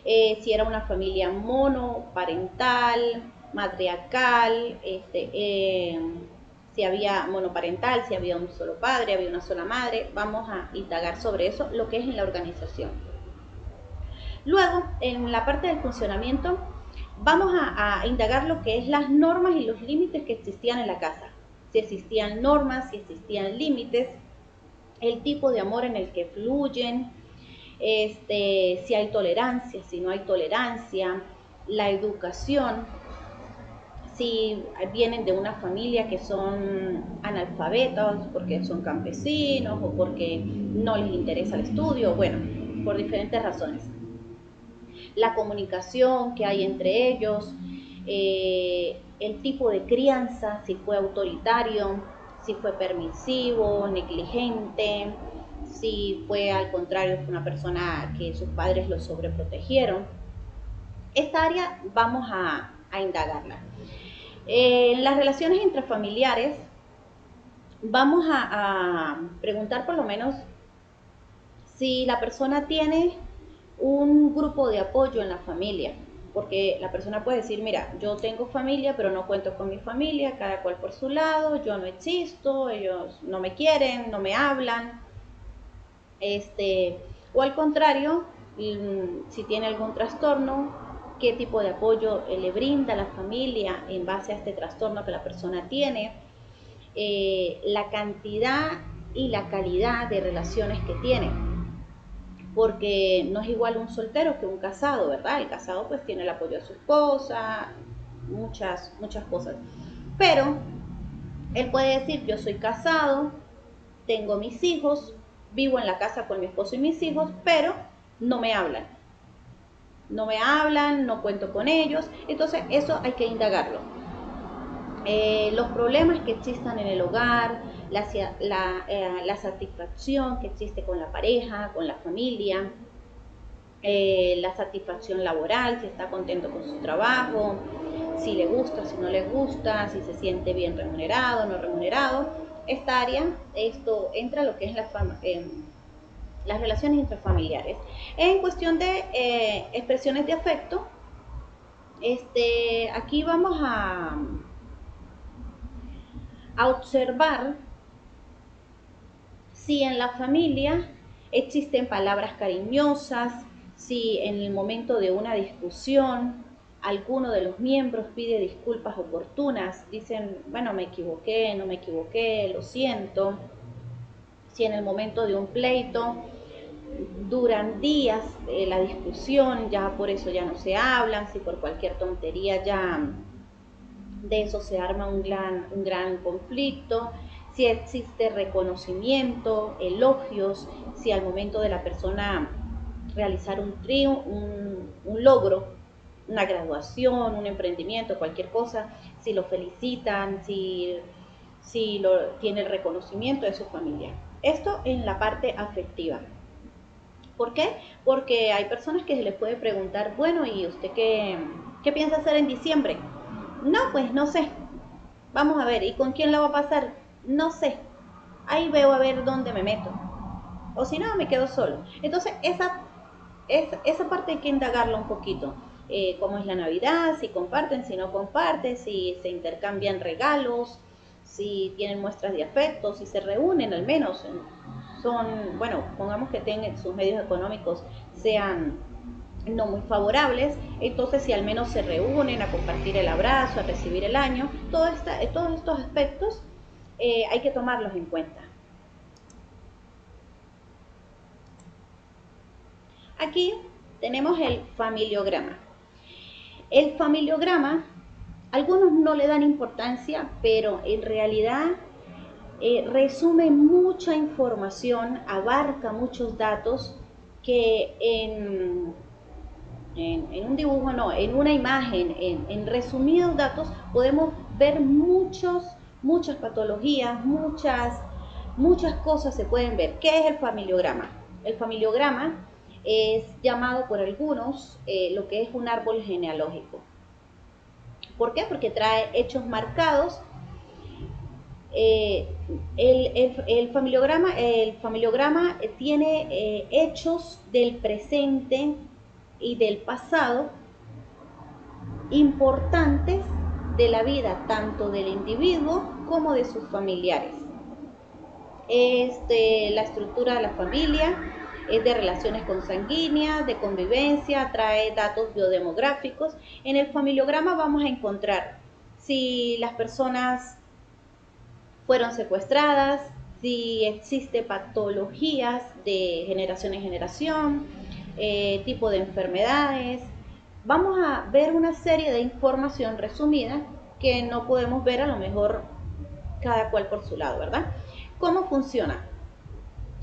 Si era una familia monoparental, matriarcal, si había monoparental, si había un solo padre, había una sola madre, vamos a indagar sobre eso, lo que es en la organización. Luego, en la parte del funcionamiento, vamos a indagar lo que es las normas y los límites que existían en la casa. Si existían normas, si existían límites, el tipo de amor en el que fluyen, si hay tolerancia, si no hay tolerancia, la educación, si vienen de una familia que son analfabetos porque son campesinos o porque no les interesa el estudio, bueno, por diferentes razones. La comunicación que hay entre ellos, el tipo de crianza, si fue autoritario, si fue permisivo, negligente, si fue al contrario, fue una persona que sus padres lo sobreprotegieron. Esta área vamos a indagarla. En las relaciones intrafamiliares vamos a preguntar por lo menos si la persona tiene un grupo de apoyo en la familia, porque la persona puede decir, mira, yo tengo familia, pero no cuento con mi familia, cada cual por su lado, yo no existo, ellos no me quieren, no me hablan, o al contrario, si tiene algún trastorno, qué tipo de apoyo le brinda la familia en base a este trastorno que la persona tiene, la cantidad y la calidad de relaciones que tiene, porque no es igual un soltero que un casado, ¿verdad? El casado pues tiene el apoyo de su esposa, muchas cosas, pero él puede decir: yo soy casado, tengo mis hijos, vivo en la casa con mi esposo y mis hijos, pero no me hablan. No me hablan, no cuento con ellos. Entonces eso hay que indagarlo. Los problemas que existan en el hogar, la satisfacción que existe con la pareja, con la familia, la satisfacción laboral, si está contento con su trabajo, si le gusta, si no le gusta, si se siente bien remunerado, no remunerado. Esta área, esto entra lo que es las relaciones intrafamiliares. En cuestión de expresiones de afecto, aquí vamos a observar si en la familia existen palabras cariñosas, si en el momento de una discusión alguno de los miembros pide disculpas oportunas, dicen: bueno, me equivoqué, no me equivoqué, lo siento. Si en el momento de un pleito duran días la discusión, ya por eso ya no se hablan, si por cualquier tontería ya de eso se arma un gran conflicto, si existe reconocimiento, elogios, si al momento de la persona realizar un logro, una graduación, un emprendimiento, cualquier cosa, si lo felicitan, si tiene el reconocimiento de su familia. Esto en la parte afectiva. ¿Por qué? Porque hay personas que se les puede preguntar: bueno, ¿y usted qué piensa hacer en diciembre? No, pues no sé. Vamos a ver, ¿y con quién la va a pasar? No sé. Ahí veo a ver dónde me meto. O si no, me quedo solo. Entonces, esa parte hay que indagarla un poquito. Cómo es la Navidad, si comparten, si no comparten, si se intercambian regalos, si tienen muestras de afecto, si se reúnen al menos. Bueno, pongamos que tengan sus medios económicos sean no muy favorables, entonces si al menos se reúnen a compartir el abrazo, a recibir el año, todos estos aspectos hay que tomarlos en cuenta. Aquí tenemos el familiograma. El familiograma, algunos no le dan importancia, pero en realidad resume mucha información, abarca muchos datos que en un dibujo, no, en una imagen, en resumidos datos, podemos ver muchas patologías, muchas cosas se pueden ver. ¿Qué es el familiograma? El familiograma es llamado por algunos lo que es un árbol genealógico. ¿Por qué? Porque trae hechos marcados. El familiograma tiene hechos del presente y del pasado importantes de la vida tanto del individuo como de sus familiares. La estructura de la familia es de relaciones consanguíneas, de convivencia, trae datos biodemográficos. En el familiograma vamos a encontrar si las personas fueron secuestradas, si existe patologías de generación en generación, tipo de enfermedades. Vamos a ver una serie de información resumida que no podemos ver a lo mejor cada cual por su lado, ¿verdad? ¿Cómo funciona?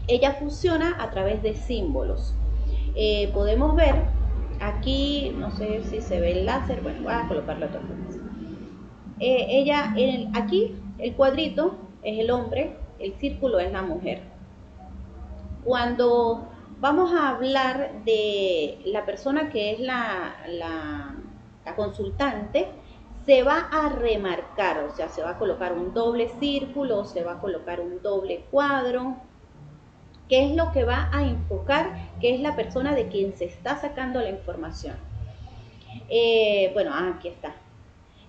Ella funciona a través de símbolos. Podemos ver aquí, no sé si se ve el láser, bueno, voy a colocarlo de otra forma. Aquí el cuadrito es el hombre, el círculo es la mujer. Cuando vamos a hablar de la persona que es la consultante, se va a remarcar, o sea, se va a colocar un doble círculo, se va a colocar un doble cuadro, que es lo que va a enfocar, que es la persona de quien se está sacando la información. Bueno, aquí está.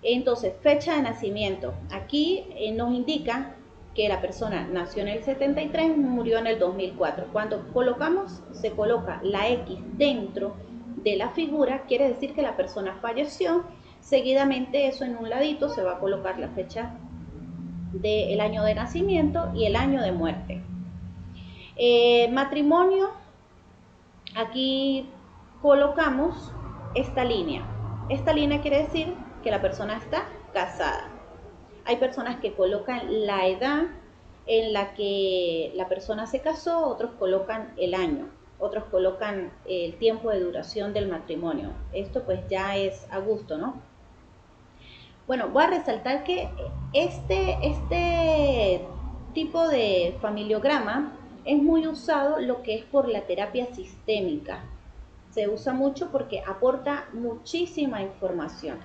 Entonces, fecha de nacimiento. Aquí nos indica que la persona nació en el 73, murió en el 2004. Cuando colocamos, se coloca la X dentro de la figura, quiere decir que la persona falleció. Seguidamente eso en un ladito se va a colocar la fecha del año de nacimiento y el año de muerte. Matrimonio, aquí colocamos esta línea. Esta línea quiere decir que la persona está casada. Hay personas que colocan la edad en la que la persona se casó, otros colocan el año, otros colocan el tiempo de duración del matrimonio. Esto pues ya es a gusto, ¿no? Bueno, voy a resaltar que este tipo de familiograma es muy usado lo que es por la terapia sistémica. Se usa mucho porque aporta muchísima información.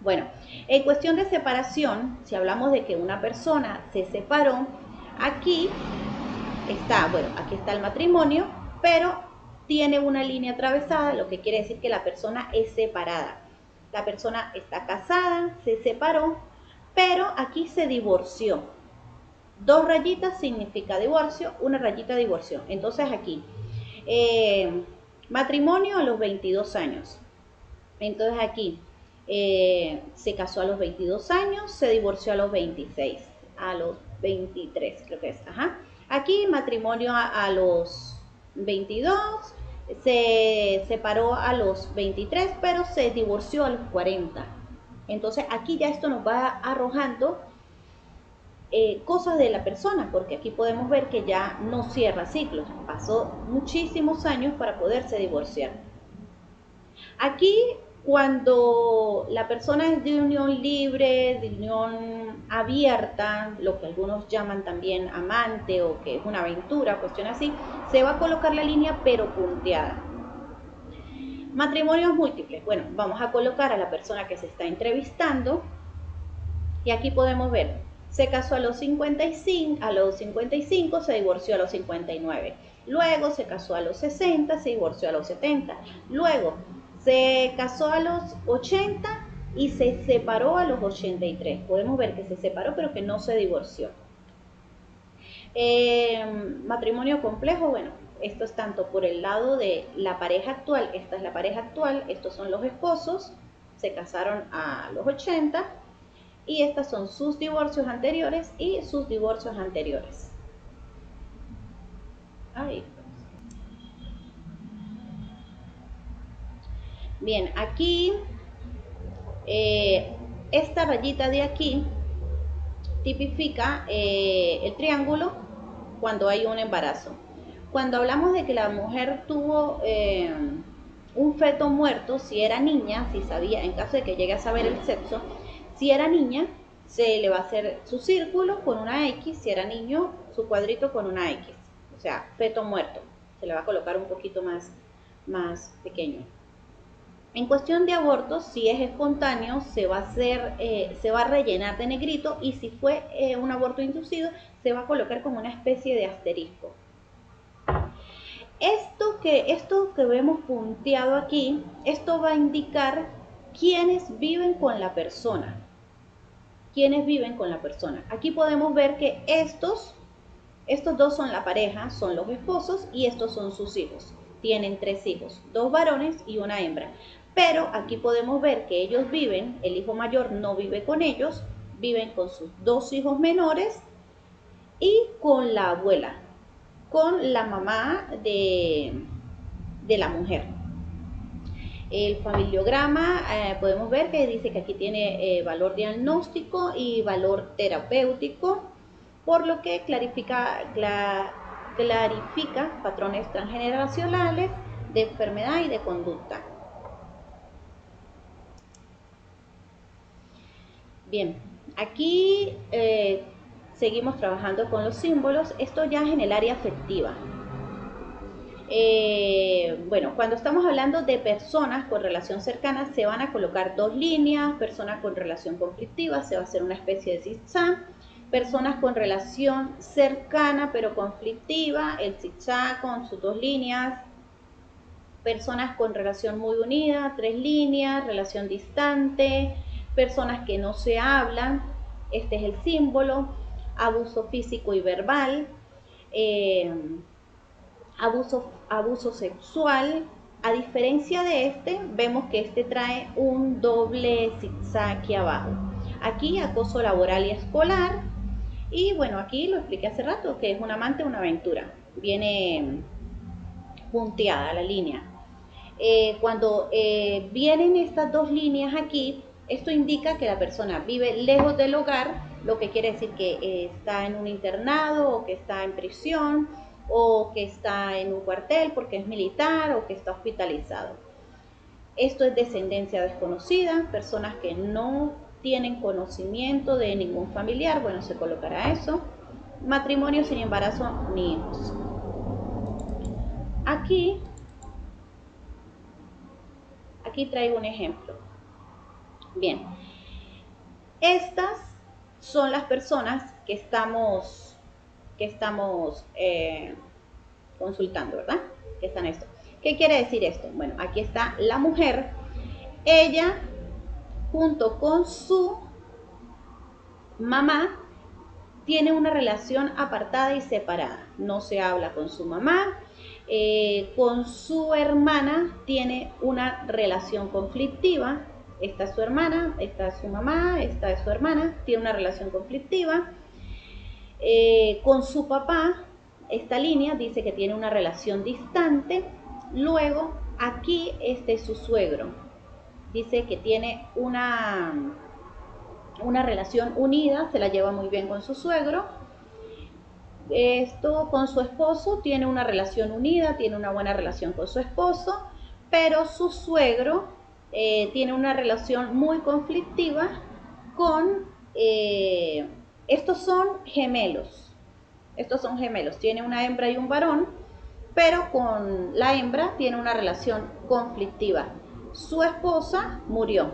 Bueno, en cuestión de separación, si hablamos de que una persona se separó, aquí está el matrimonio, pero tiene una línea atravesada, lo que quiere decir que la persona es separada. La persona está casada, se separó, pero aquí se divorció. 2 rayitas significa divorcio, 1 rayita divorcio. Entonces aquí, matrimonio a los 22 años. Entonces aquí, se casó a los 22 años, se divorció a los 26, a los 23 creo que es. Ajá. Aquí matrimonio a los 22, se separó a los 23, pero se divorció a los 40. Entonces aquí ya esto nos va arrojando cosas de la persona, porque aquí podemos ver que ya no cierra ciclos, pasó muchísimos años para poderse divorciar. Aquí, cuando la persona es de unión libre, de unión abierta, lo que algunos llaman también amante o que es una aventura, cuestión así, se va a colocar la línea pero punteada. Matrimonios múltiples. Bueno, vamos a colocar a la persona que se está entrevistando y aquí podemos ver, se casó a los 55, se divorció a los 59. Luego se casó a los 60, se divorció a los 70. Luego se casó a los 80 y se separó a los 83. Podemos ver que se separó pero que no se divorció. Matrimonio complejo, bueno, esto es tanto por el lado de la pareja actual, esta es la pareja actual, estos son los esposos, se casaron a los 80 y estas son sus divorcios anteriores y sus divorcios anteriores. Ay. Bien, aquí, esta rayita de aquí tipifica el triángulo cuando hay un embarazo. Cuando hablamos de que la mujer tuvo un feto muerto, si era niña, si sabía, en caso de que llegue a saber el sexo, si era niña, se le va a hacer su círculo con una X, si era niño, su cuadrito con una X. O sea, feto muerto. Se le va a colocar un poquito más pequeño. En cuestión de abortos, si es espontáneo, se va a rellenar de negrito y si fue un aborto inducido, se va a colocar como una especie de asterisco. Esto que vemos punteado aquí, esto va a indicar quiénes viven con la persona. Quiénes viven con la persona. Aquí podemos ver que estos 2 son la pareja, son los esposos y estos son sus hijos. Tienen 3 hijos, 2 varones y una hembra. Pero aquí podemos ver que ellos viven, el hijo mayor no vive con ellos, viven con sus 2 hijos menores y con la abuela, con la mamá de la mujer. El familiograma podemos ver que dice que aquí tiene valor diagnóstico y valor terapéutico, por lo que clarifica patrones transgeneracionales de enfermedad y de conducta. Bien, aquí seguimos trabajando con los símbolos, esto ya es en el área afectiva. Bueno, cuando estamos hablando de personas con relación cercana, se van a colocar 2 líneas, personas con relación conflictiva, se va a hacer una especie de zigzag, personas con relación cercana pero conflictiva, el zigzag con sus 2 líneas, personas con relación muy unida, 3 líneas, relación distante, personas que no se hablan, este es el símbolo, abuso físico y verbal, abuso sexual, A diferencia de este, vemos que este trae un doble zigzag aquí abajo. Aquí acoso laboral y escolar. Y bueno, aquí lo expliqué hace rato, que es un amante, una aventura. Viene punteada la línea. Cuando vienen estas dos líneas aquí, esto indica que la persona vive lejos del hogar, lo que quiere decir que está en un internado o que está en prisión o que está en un cuartel porque es militar o que está hospitalizado. Esto es descendencia desconocida, personas que no tienen conocimiento de ningún familiar, bueno, se colocará eso. Matrimonio sin embarazo ni hijos. Aquí traigo un ejemplo. Bien, estas son las personas que estamos consultando, ¿verdad? Que están esto. ¿Qué quiere decir esto? Bueno, aquí está la mujer. Ella, junto con su mamá, tiene una relación apartada y separada. No se habla con su mamá. Con su hermana tiene una relación conflictiva. Esta es su hermana, esta es su mamá, esta es su hermana, tiene una relación conflictiva. Con su papá, esta línea dice que tiene una relación distante. Luego, aquí este es su suegro. Dice que tiene una relación unida, se la lleva muy bien con su suegro. Esto con su esposo tiene una relación unida, tiene una buena relación con su esposo, pero su suegro tiene una relación muy conflictiva con estos son gemelos, tiene una hembra y un varón, pero con la hembra tiene una relación conflictiva. Su esposa murió,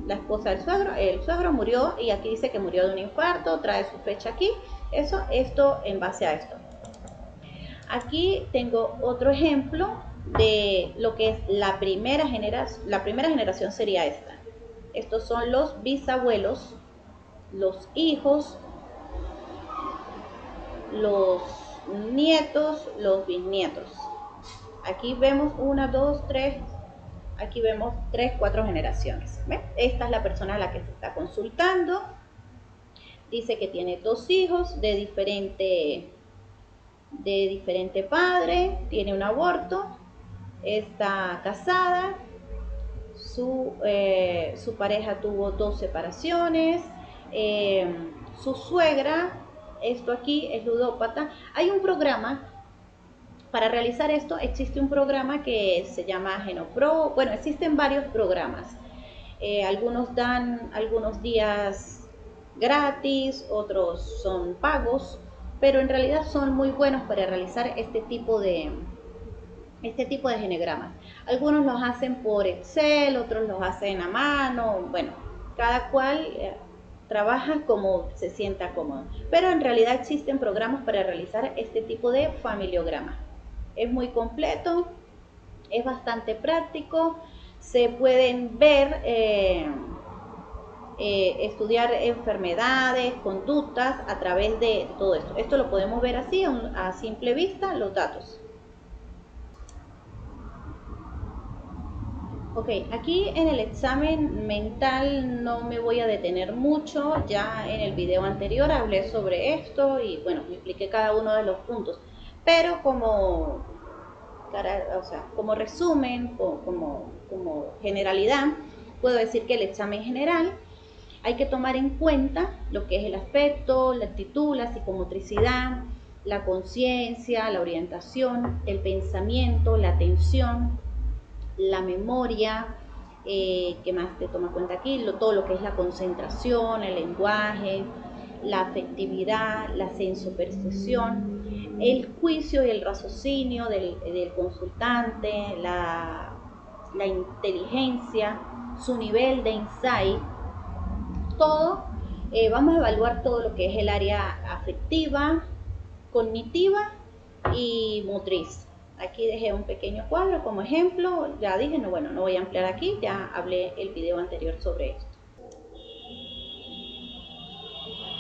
la esposa del suegro, el suegro murió, y aquí dice que murió de un infarto, trae su fecha aquí, esto en base a esto. Aquí tengo otro ejemplo de lo que es la primera generación. La primera generación sería esta. Estos son los bisabuelos, los hijos, los nietos, los bisnietos. Aquí vemos 1, 2, 3, aquí vemos 3, 4 generaciones. ¿Ven? Esta es la persona a la que se está consultando. Dice que tiene 2 hijos de diferente padre, tiene un aborto, está casada, su pareja tuvo 2 separaciones, su suegra, esto aquí es ludópata. Hay un programa para realizar esto, existe un programa que se llama Genopro. Bueno, existen varios programas. Algunos dan algunos días gratis, otros son pagos, pero en realidad son muy buenos para realizar este tipo de genegramas. Algunos los hacen por Excel, otros los hacen a mano. Bueno, cada cual trabaja como se sienta cómodo, pero en realidad existen programas para realizar este tipo de familiograma. Es muy completo, es bastante práctico, se pueden ver, estudiar enfermedades, conductas a través de todo esto. Esto lo podemos ver así, a simple vista, los datos. Ok, aquí en el examen mental no me voy a detener mucho, ya en el video anterior hablé sobre esto y bueno, me expliqué cada uno de los puntos, pero como resumen, como generalidad, puedo decir que el examen general hay que tomar en cuenta lo que es el aspecto, la actitud, la psicomotricidad, la conciencia, la orientación, el pensamiento, la atención, la memoria, ¿qué más te toma cuenta aquí? Todo lo que es la concentración, el lenguaje, la afectividad, la sensopercepción, el juicio y el raciocinio del consultante, la inteligencia, su nivel de insight, todo. Vamos a evaluar todo lo que es el área afectiva, cognitiva y motriz. Aquí dejé un pequeño cuadro como ejemplo, ya dije, no voy a ampliar aquí, ya hablé el video anterior sobre esto.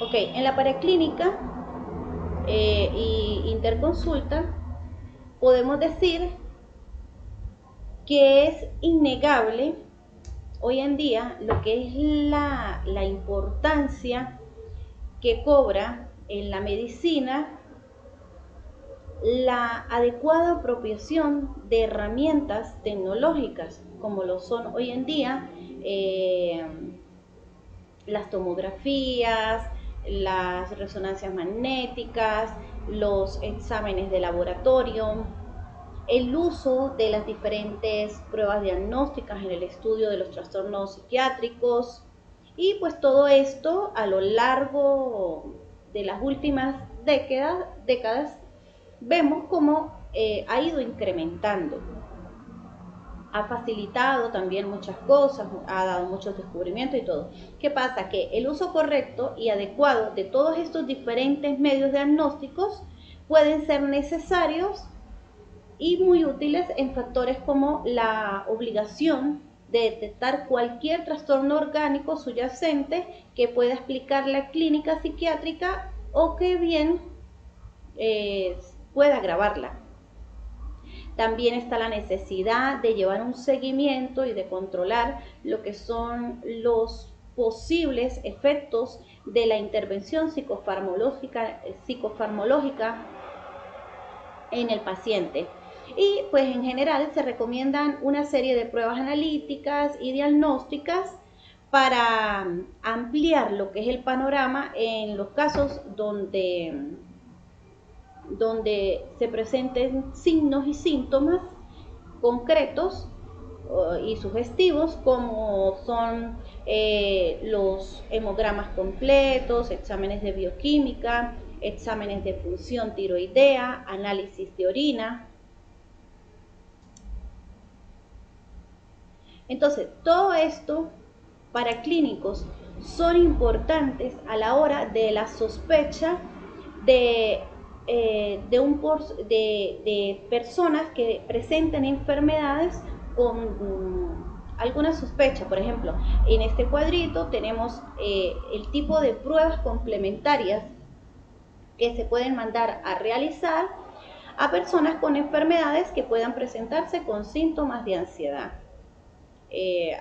Ok, en la paraclínica y interconsulta podemos decir que es innegable hoy en día lo que es la importancia que cobra en la medicina la adecuada apropiación de herramientas tecnológicas, como lo son hoy en día las tomografías, las resonancias magnéticas, los exámenes de laboratorio, el uso de las diferentes pruebas diagnósticas en el estudio de los trastornos psiquiátricos, y pues todo esto a lo largo de las últimas décadas vemos cómo ha ido incrementando. Ha facilitado también muchas cosas, ha dado muchos descubrimientos y todo. ¿Qué pasa? Que el uso correcto y adecuado de todos estos diferentes medios diagnósticos pueden ser necesarios y muy útiles en factores como la obligación de detectar cualquier trastorno orgánico subyacente que pueda explicar la clínica psiquiátrica o que bien pueda agravarla. También está la necesidad de llevar un seguimiento y de controlar lo que son los posibles efectos de la intervención psicofarmacológica en el paciente. Y pues en general se recomiendan una serie de pruebas analíticas y diagnósticas para ampliar lo que es el panorama en los casos donde se presenten signos y síntomas concretos y sugestivos, como son los hemogramas completos, exámenes de bioquímica, exámenes de función tiroidea, análisis de orina. Entonces, todo esto para clínicos son importantes a la hora de la sospecha de personas que presenten enfermedades con alguna sospecha. Por ejemplo, en este cuadrito tenemos el tipo de pruebas complementarias que se pueden mandar a realizar a personas con enfermedades que puedan presentarse con síntomas de ansiedad.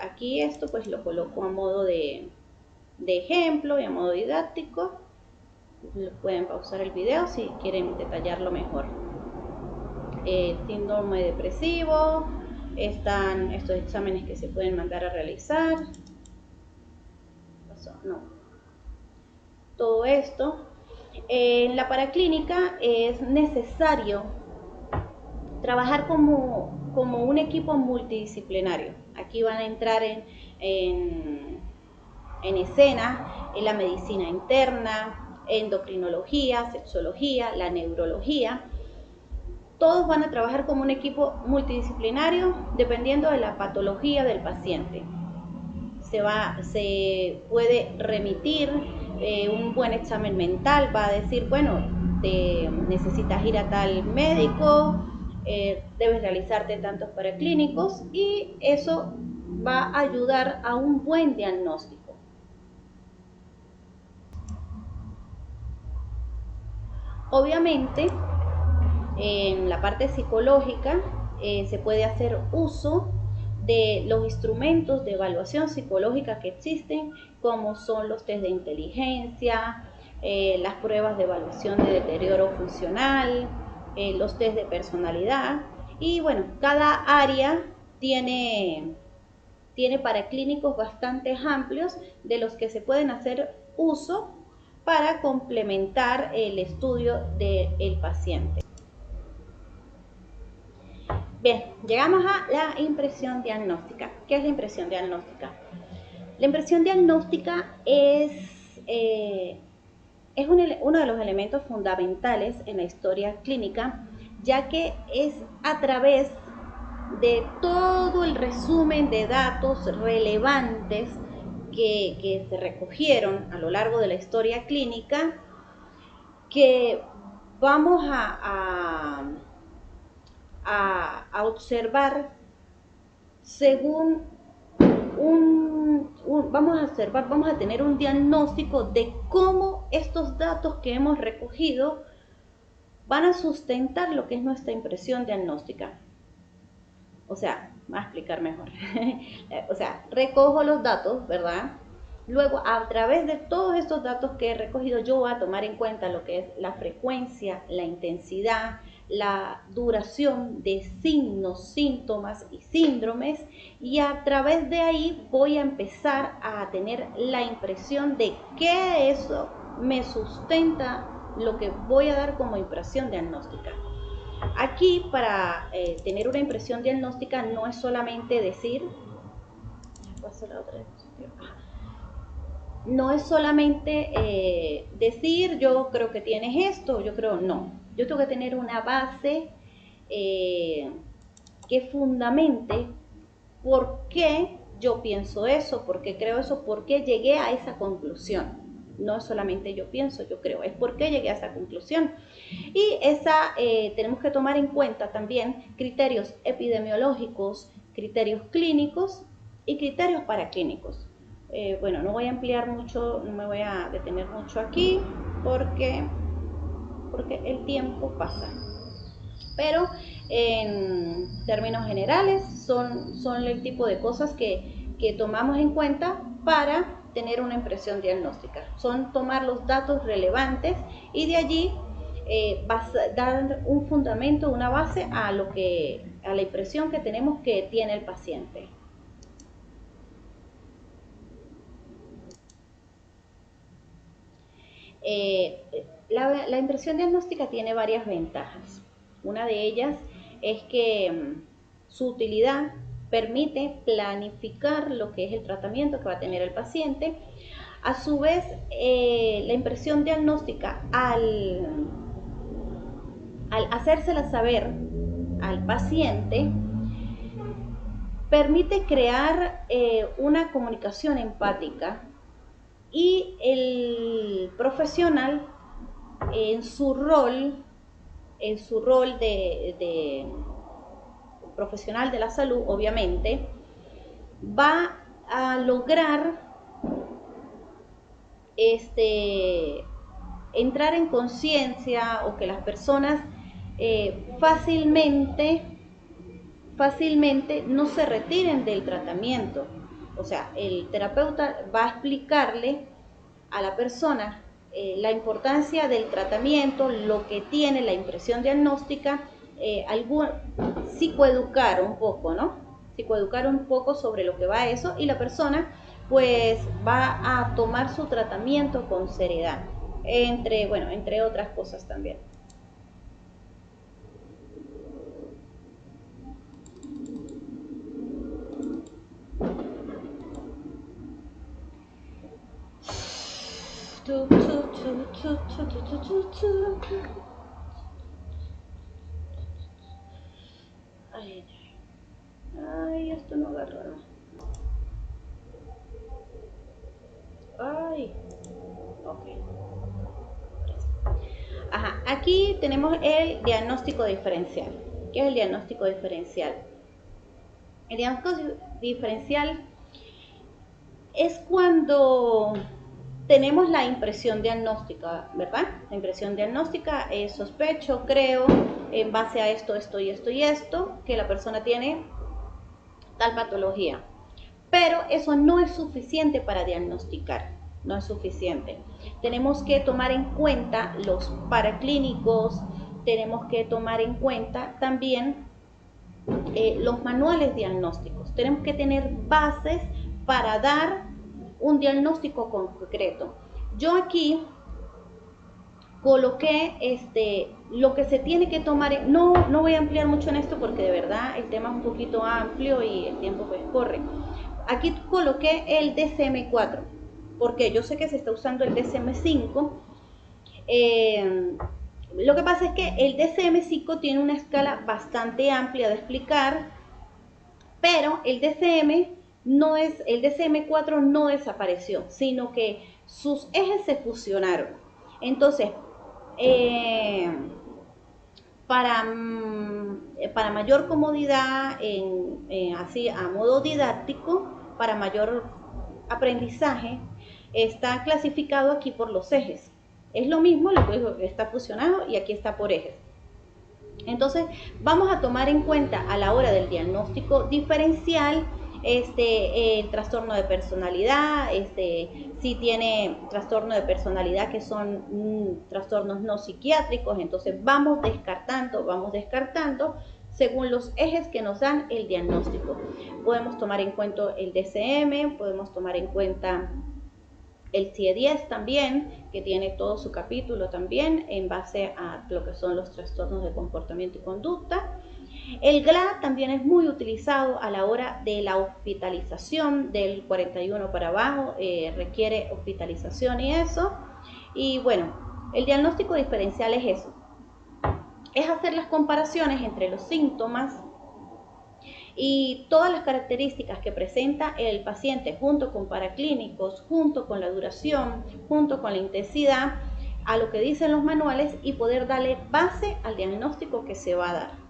Aquí esto pues lo coloco a modo de ejemplo y a modo didáctico. Pueden pausar el video si quieren detallarlo mejor. Síndrome depresivo, están estos exámenes que se pueden mandar a realizar. No. Todo esto. En la paraclínica es necesario trabajar como un equipo multidisciplinario. Aquí van a entrar en escena en la medicina interna, endocrinología, sexología, la neurología. Todos van a trabajar como un equipo multidisciplinario dependiendo de la patología del paciente. Se puede remitir un buen examen mental, va a decir, bueno, necesitas ir a tal médico, debes realizarte tantos paraclínicos, y eso va a ayudar a un buen diagnóstico. Obviamente, en la parte psicológica se puede hacer uso de los instrumentos de evaluación psicológica que existen, como son los test de inteligencia, las pruebas de evaluación de deterioro funcional, los test de personalidad. Y bueno, cada área tiene paraclínicos bastante amplios de los que se pueden hacer uso para complementar el estudio del paciente. Bien, llegamos a la impresión diagnóstica. ¿Qué es la impresión diagnóstica? La impresión diagnóstica es uno de los elementos fundamentales en la historia clínica, ya que es a través de todo el resumen de datos relevantes que se recogieron a lo largo de la historia clínica que vamos a observar según vamos a tener un diagnóstico de cómo estos datos que hemos recogido van a sustentar lo que es nuestra impresión diagnóstica. O sea, voy a explicar mejor. O sea, recojo los datos, ¿verdad? Luego, a través de todos estos datos que he recogido, yo voy a tomar en cuenta lo que es la frecuencia, la intensidad, la duración de signos, síntomas y síndromes, y a través de ahí voy a empezar a tener la impresión de que eso me sustenta lo que voy a dar como impresión diagnóstica. Aquí, para tener una impresión diagnóstica, no es solamente decir, no es solamente decir yo creo que tienes esto, yo creo no. Yo tengo que tener una base que fundamente por qué yo pienso eso, por qué creo eso, por qué llegué a esa conclusión. No es solamente yo pienso, yo creo, es por qué llegué a esa conclusión. Y tenemos que tomar en cuenta también criterios epidemiológicos, criterios clínicos y criterios paraclínicos. Bueno, no voy a ampliar mucho, no me voy a detener mucho aquí porque el tiempo pasa. Pero en términos generales son el tipo de cosas que tomamos en cuenta para tener una impresión diagnóstica. Son tomar los datos relevantes y de allí dar un fundamento, una base a la impresión que tenemos que tiene el paciente. La impresión diagnóstica tiene varias ventajas. Una de ellas es que su utilidad permite planificar lo que es el tratamiento que va a tener el paciente. A su vez, la impresión diagnóstica, al hacérsela saber al paciente, permite crear una comunicación empática y el profesional en su rol de profesional de la salud, obviamente, va a lograr entrar en conciencia o que las personas fácilmente no se retiren del tratamiento. O sea, el terapeuta va a explicarle a la persona la importancia del tratamiento, lo que tiene la impresión diagnóstica, psicoeducar un poco, ¿no? Psicoeducar un poco sobre lo que va eso, y la persona pues va a tomar su tratamiento con seriedad, entre otras cosas también. Ay, esto no agarra. Ay, ok. Ajá, aquí tenemos el diagnóstico diferencial. ¿Qué es el diagnóstico diferencial? El diagnóstico diferencial es cuando tenemos la impresión diagnóstica, ¿verdad? La impresión diagnóstica es sospecho, creo, en base a esto, esto y esto y esto, que la persona tiene tal patología. Pero eso no es suficiente para diagnosticar, no es suficiente. Tenemos que tomar en cuenta los paraclínicos, tenemos que tomar en cuenta también los manuales diagnósticos. Tenemos que tener bases para dar un diagnóstico concreto. Yo aquí coloqué lo que se tiene que tomar. No voy a ampliar mucho en esto porque de verdad el tema es un poquito amplio y el tiempo pues corre. Aquí coloqué el DSM-4 porque yo sé que se está usando el DSM-5. Lo que pasa es que el DSM-5 tiene una escala bastante amplia de explicar, pero el DSM-4 no desapareció, sino que sus ejes se fusionaron. Entonces, para mayor comodidad, así a modo didáctico, para mayor aprendizaje, está clasificado aquí por los ejes. Es lo mismo, lo que está fusionado y aquí está por ejes. Entonces, vamos a tomar en cuenta a la hora del diagnóstico diferencial el trastorno de personalidad, si tiene trastorno de personalidad que son trastornos no psiquiátricos, entonces vamos descartando según los ejes que nos dan el diagnóstico. Podemos tomar en cuenta el DSM, podemos tomar en cuenta el CIE-10 también, que tiene todo su capítulo también en base a lo que son los trastornos de comportamiento y conducta. El GLA también es muy utilizado a la hora de la hospitalización, del 41 para abajo, requiere hospitalización y eso. Y bueno, el diagnóstico diferencial es eso, es hacer las comparaciones entre los síntomas y todas las características que presenta el paciente junto con paraclínicos, junto con la duración, junto con la intensidad, a lo que dicen los manuales y poder darle base al diagnóstico que se va a dar.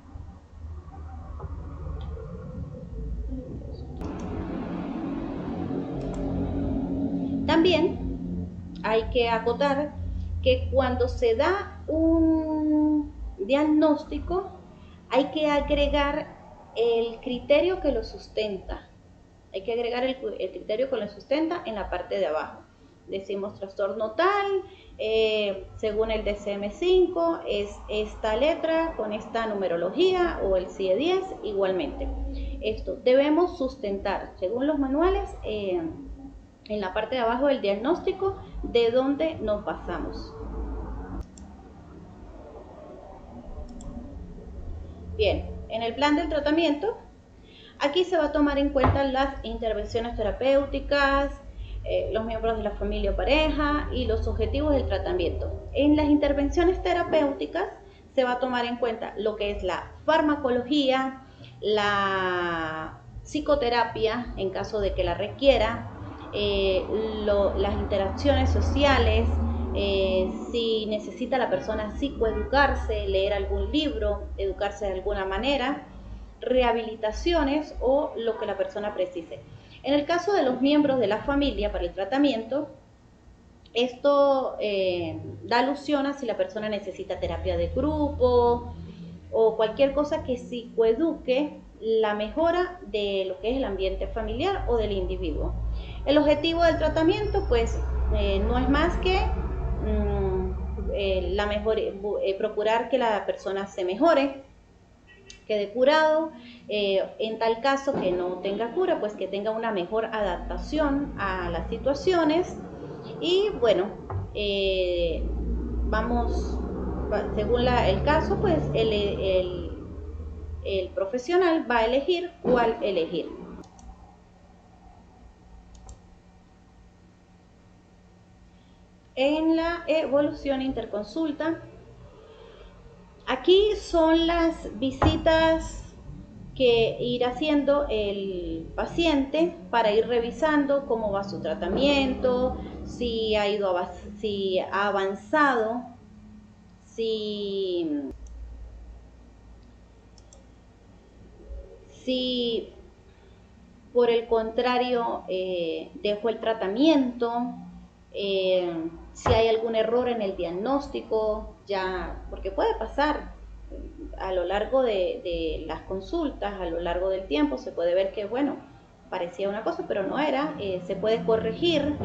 También hay que acotar que cuando se da un diagnóstico hay que agregar el criterio que lo sustenta. Hay que agregar el criterio que lo sustenta en la parte de abajo. Decimos trastorno tal, según el DSM-5, es esta letra con esta numerología, o el CIE-10 igualmente. Esto debemos sustentar, según los manuales, en la parte de abajo del diagnóstico, de dónde nos basamos. Bien, en el plan del tratamiento, aquí se va a tomar en cuenta las intervenciones terapéuticas, los miembros de la familia o pareja y los objetivos del tratamiento. En las intervenciones terapéuticas se va a tomar en cuenta lo que es la farmacología, la psicoterapia en caso de que la requiera, las interacciones sociales, si necesita la persona psicoeducarse, leer algún libro, educarse de alguna manera, rehabilitaciones o lo que la persona precise. En el caso de los miembros de la familia para el tratamiento, esto da alusión a si la persona necesita terapia de grupo o cualquier cosa que psicoeduque la mejora de lo que es el ambiente familiar o del individuo. El objetivo del tratamiento, pues, no es más que procurar que la persona se mejore, quede curado, en tal caso que no tenga cura, pues que tenga una mejor adaptación a las situaciones. Y bueno, vamos, según el caso, pues el profesional va a elegir cuál elegir. En la evolución interconsulta, aquí son las visitas que irá haciendo el paciente para ir revisando cómo va su tratamiento, si ha avanzado, si por el contrario dejó el tratamiento, si hay algún error en el diagnóstico, ya, porque puede pasar a lo largo de las consultas, a lo largo del tiempo, se puede ver que, bueno, parecía una cosa, pero no era. Se puede corregir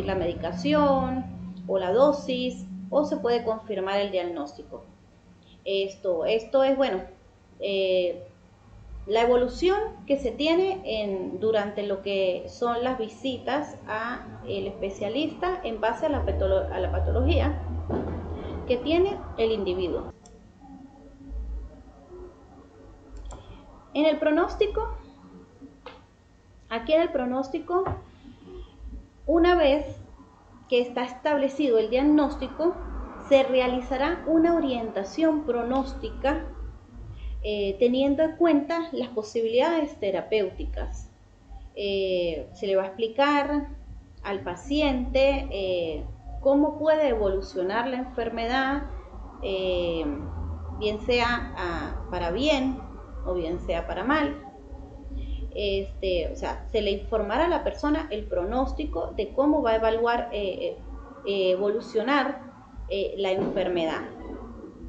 la medicación o la dosis, o se puede confirmar el diagnóstico. Esto es, bueno, la evolución que se tiene durante lo que son las visitas a el especialista en base a la patología que tiene el individuo. En el pronóstico, aquí en el pronóstico, una vez que está establecido el diagnóstico, se realizará una orientación pronóstica teniendo en cuenta las posibilidades terapéuticas. Se le va a explicar al paciente cómo puede evolucionar la enfermedad, bien sea para bien o bien sea para mal. O sea, se le informará a la persona el pronóstico de cómo va a evolucionar la enfermedad.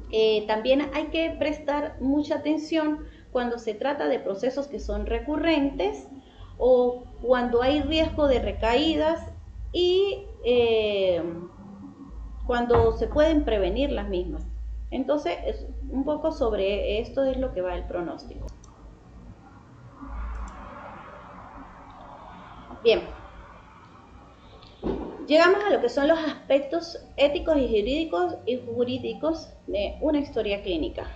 ¿Ok? También hay que prestar mucha atención cuando se trata de procesos que son recurrentes o cuando hay riesgo de recaídas y cuando se pueden prevenir las mismas. Entonces, un poco sobre esto es lo que va el pronóstico. Bien, llegamos a lo que son los aspectos éticos y jurídicos de una historia clínica.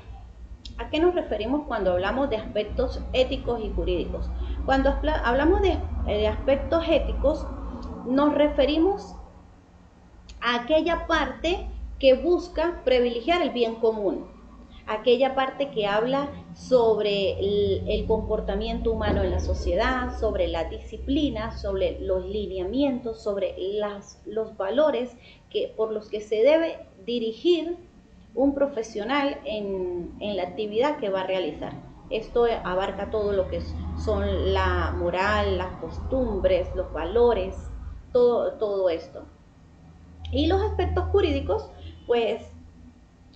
¿A qué nos referimos cuando hablamos de aspectos éticos y jurídicos? Cuando hablamos de aspectos éticos, nos referimos a aquella parte que busca privilegiar el bien común, aquella parte que habla sobre el comportamiento humano en la sociedad, sobre la disciplina, sobre los lineamientos, sobre los valores por los que se debe dirigir un profesional en la actividad que va a realizar. Esto abarca todo lo que son la moral, las costumbres, los valores, todo esto. Y los aspectos jurídicos, pues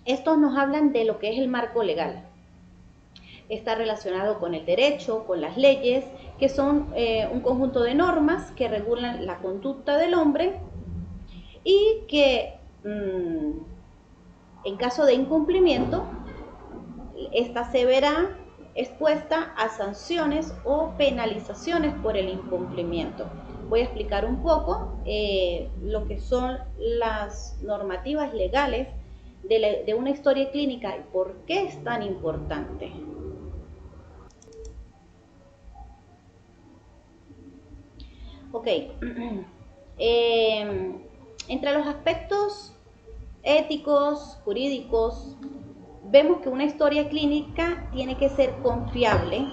estos nos hablan de lo que es el marco legal. Está relacionado con el derecho, con las leyes, que son un conjunto de normas que regulan la conducta del hombre y que en caso de incumplimiento, esta se verá expuesta a sanciones o penalizaciones por el incumplimiento. Voy a explicar un poco lo que son las normativas legales de una historia clínica y por qué es tan importante. Ok, entre los aspectos éticos, jurídicos, vemos que una historia clínica tiene que ser confiable,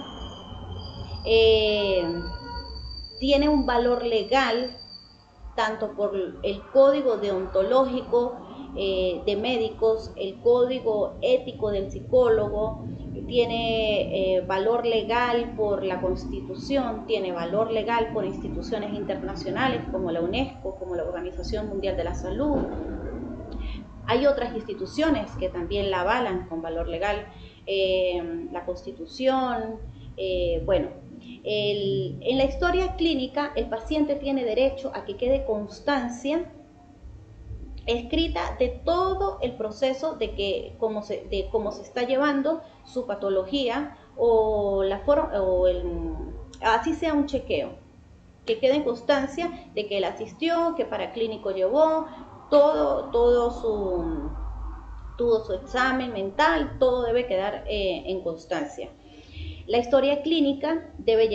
tiene un valor legal, tanto por el código deontológico de médicos, el código ético del psicólogo, tiene valor legal por la Constitución, tiene valor legal por instituciones internacionales como la UNESCO, como la Organización Mundial de la Salud. Hay otras instituciones que también la avalan con valor legal, la Constitución, bueno. En la historia clínica, el paciente tiene derecho a que quede constancia escrita de todo el proceso de cómo se está llevando su patología o la forma así sea un chequeo, que quede en constancia de que él asistió, que paraclínico llevó, todo su examen mental, todo debe quedar en constancia. La historia clínica debe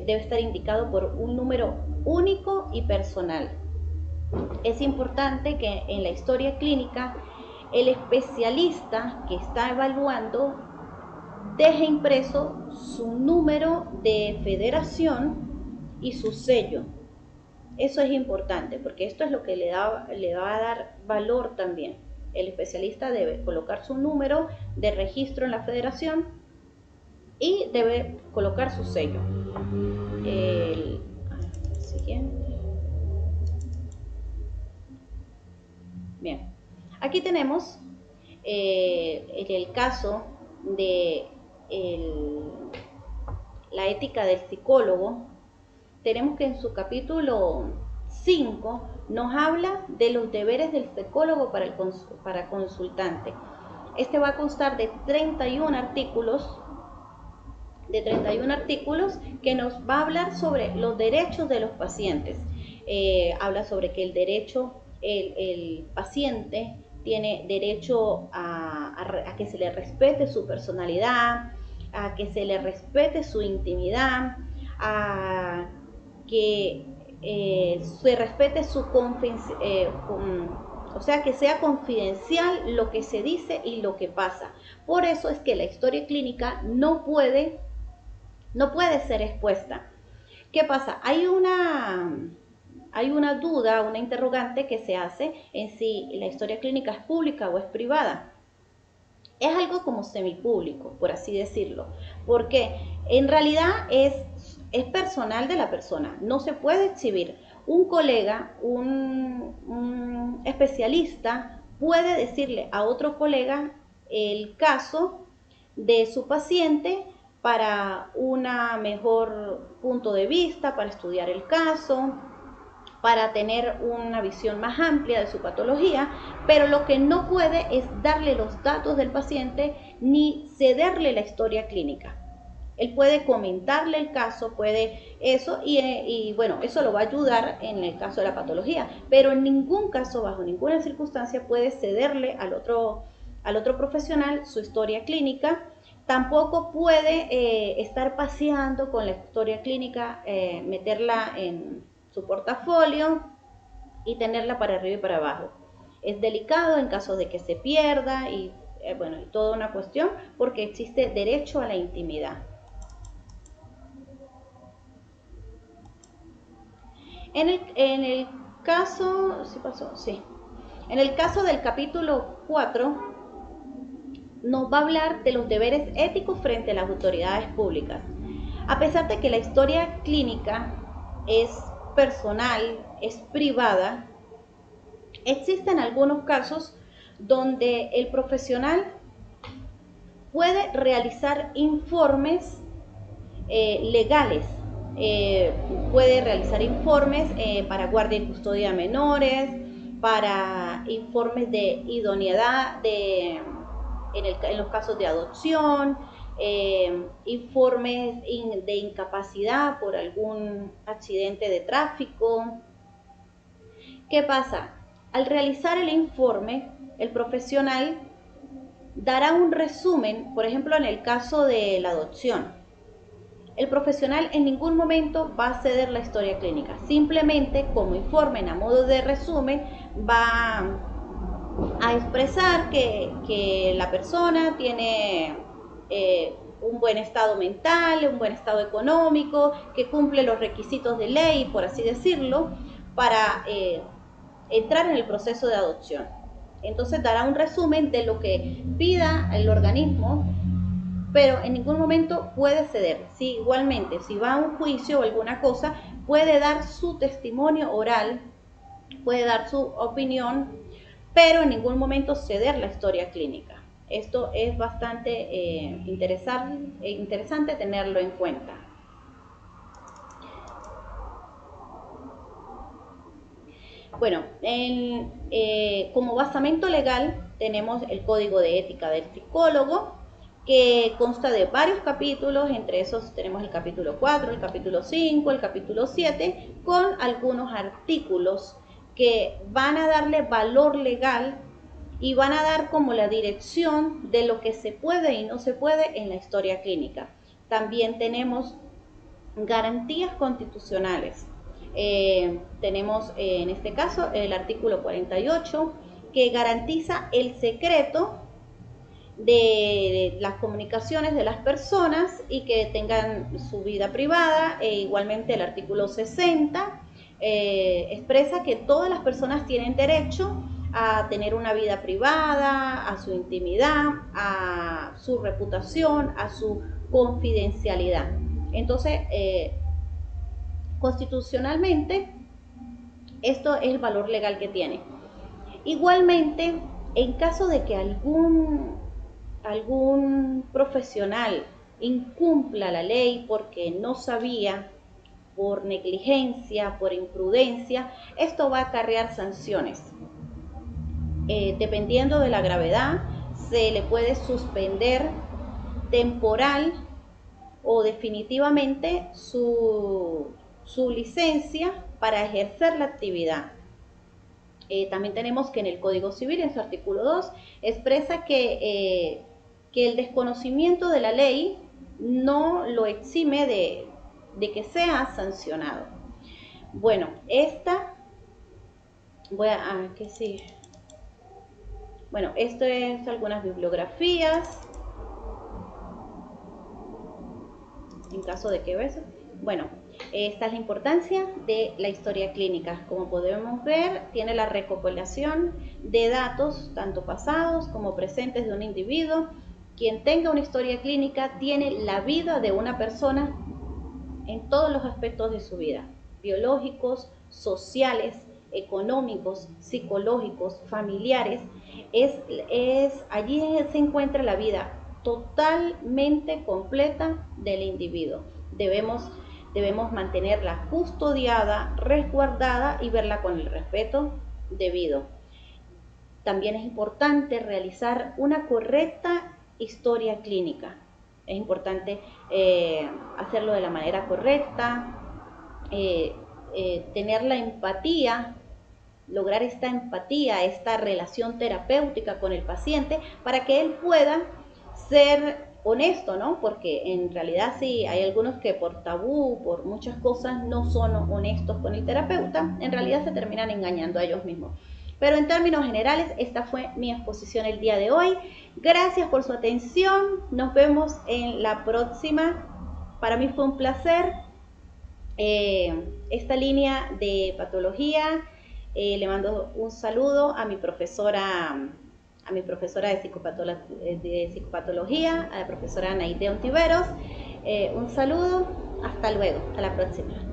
estar indicado por un número único y personal. Es importante que en la historia clínica el especialista que está evaluando deje impreso su número de federación y su sello. Eso es importante porque esto es lo que le va a dar valor también. El especialista debe colocar su número de registro en la federación y debe colocar su sello. El siguiente. Bien, aquí tenemos en el caso de la ética del psicólogo. Tenemos que en su capítulo 5 nos habla de los deberes del psicólogo para consultante. Este va a constar de 31 artículos que nos va a hablar sobre los derechos de los pacientes. Habla sobre que el paciente tiene derecho a que se le respete su personalidad, a que se le respete su intimidad, a que se respete su confidencialidad, o sea, que sea confidencial lo que se dice y lo que pasa. Por eso es que la historia clínica no puede ser expuesta. ¿Qué pasa? Hay una duda, una interrogante que se hace en si la historia clínica es pública o es privada. Es algo como semipúblico, por así decirlo, porque en realidad es personal de la persona, no se puede exhibir. Un colega, un especialista puede decirle a otro colega el caso de su paciente para un mejor punto de vista, para estudiar el caso, para tener una visión más amplia de su patología, pero lo que no puede es darle los datos del paciente ni cederle la historia clínica. Él puede comentarle el caso, puede eso, y bueno, eso lo va a ayudar en el caso de la patología, pero en ningún caso, bajo ninguna circunstancia, puede cederle al otro profesional su historia clínica. Tampoco puede estar paseando con la historia clínica, meterla en su portafolio y tenerla para arriba y para abajo. Es delicado en caso de que se pierda y bueno, y toda una cuestión porque existe derecho a la intimidad. En el caso, ¿sí pasó? Sí. En el caso del capítulo 4, nos va a hablar de los deberes éticos frente a las autoridades públicas. A pesar de que la historia clínica es personal, es privada, existen algunos casos donde el profesional puede realizar informes legales, puede realizar informes para guardia y custodia de menores, para informes de idoneidad en los casos de adopción, informes de incapacidad por algún accidente de tráfico. ¿Qué pasa? Al realizar el informe, el profesional dará un resumen, por ejemplo, en el caso de la adopción. El profesional en ningún momento va a ceder la historia clínica, simplemente como informe a modo de resumen va a expresar que la persona tiene un buen estado mental, un buen estado económico, que cumple los requisitos de ley, por así decirlo, para entrar en el proceso de adopción. Entonces dará un resumen de lo que pida el organismo, pero en ningún momento puede ceder. Sí, igualmente, si va a un juicio o alguna cosa, puede dar su testimonio oral, puede dar su opinión, pero en ningún momento ceder la historia clínica. Esto es bastante interesante tenerlo en cuenta. Bueno, como basamento legal tenemos el Código de Ética del Psicólogo, que consta de varios capítulos, entre esos tenemos el capítulo 4, el capítulo 5, el capítulo 7, con algunos artículos que van a darle valor legal y van a dar como la dirección de lo que se puede y no se puede en la historia clínica. También tenemos garantías constitucionales. Tenemos en este caso el artículo 48 que garantiza el secreto de las comunicaciones de las personas y que tengan su vida privada. Igualmente el artículo 60 expresa que todas las personas tienen derecho a tener una vida privada, a su intimidad, a su reputación, a su confidencialidad. Entonces, constitucionalmente, esto es el valor legal que tiene. Igualmente, en caso de que algún profesional incumpla la ley porque no sabía, por negligencia, por imprudencia, esto va a acarrear sanciones. Dependiendo de la gravedad, se le puede suspender temporal o definitivamente su licencia para ejercer la actividad. También tenemos que en el Código Civil, en su artículo 2, expresa que el desconocimiento de la ley no lo exime de que sea sancionado. Bueno, ¿qué sigue? Bueno, esto es algunas bibliografías, en caso de que ves. Bueno, esta es la importancia de la historia clínica. Como podemos ver, tiene la recopilación de datos, tanto pasados como presentes de un individuo. Quien tenga una historia clínica tiene la vida de una persona en todos los aspectos de su vida, biológicos, sociales, económicos, psicológicos, familiares, allí se encuentra la vida totalmente completa del individuo. Debemos mantenerla custodiada, resguardada y verla con el respeto debido. También es importante realizar una correcta historia clínica. Es importante hacerlo de la manera correcta, tener la empatía, lograr esta empatía, esta relación terapéutica con el paciente para que él pueda ser honesto, ¿no? Porque en realidad sí, hay algunos que por tabú, por muchas cosas, no son honestos con el terapeuta, en realidad se terminan engañando a ellos mismos. Pero en términos generales, esta fue mi exposición el día de hoy. Gracias por su atención. Nos vemos en la próxima. Para mí fue un placer. Esta línea de patología, le mando un saludo a mi profesora de psicopatología, a la profesora Naide Ontiveros. Un saludo. Hasta luego. Hasta la próxima.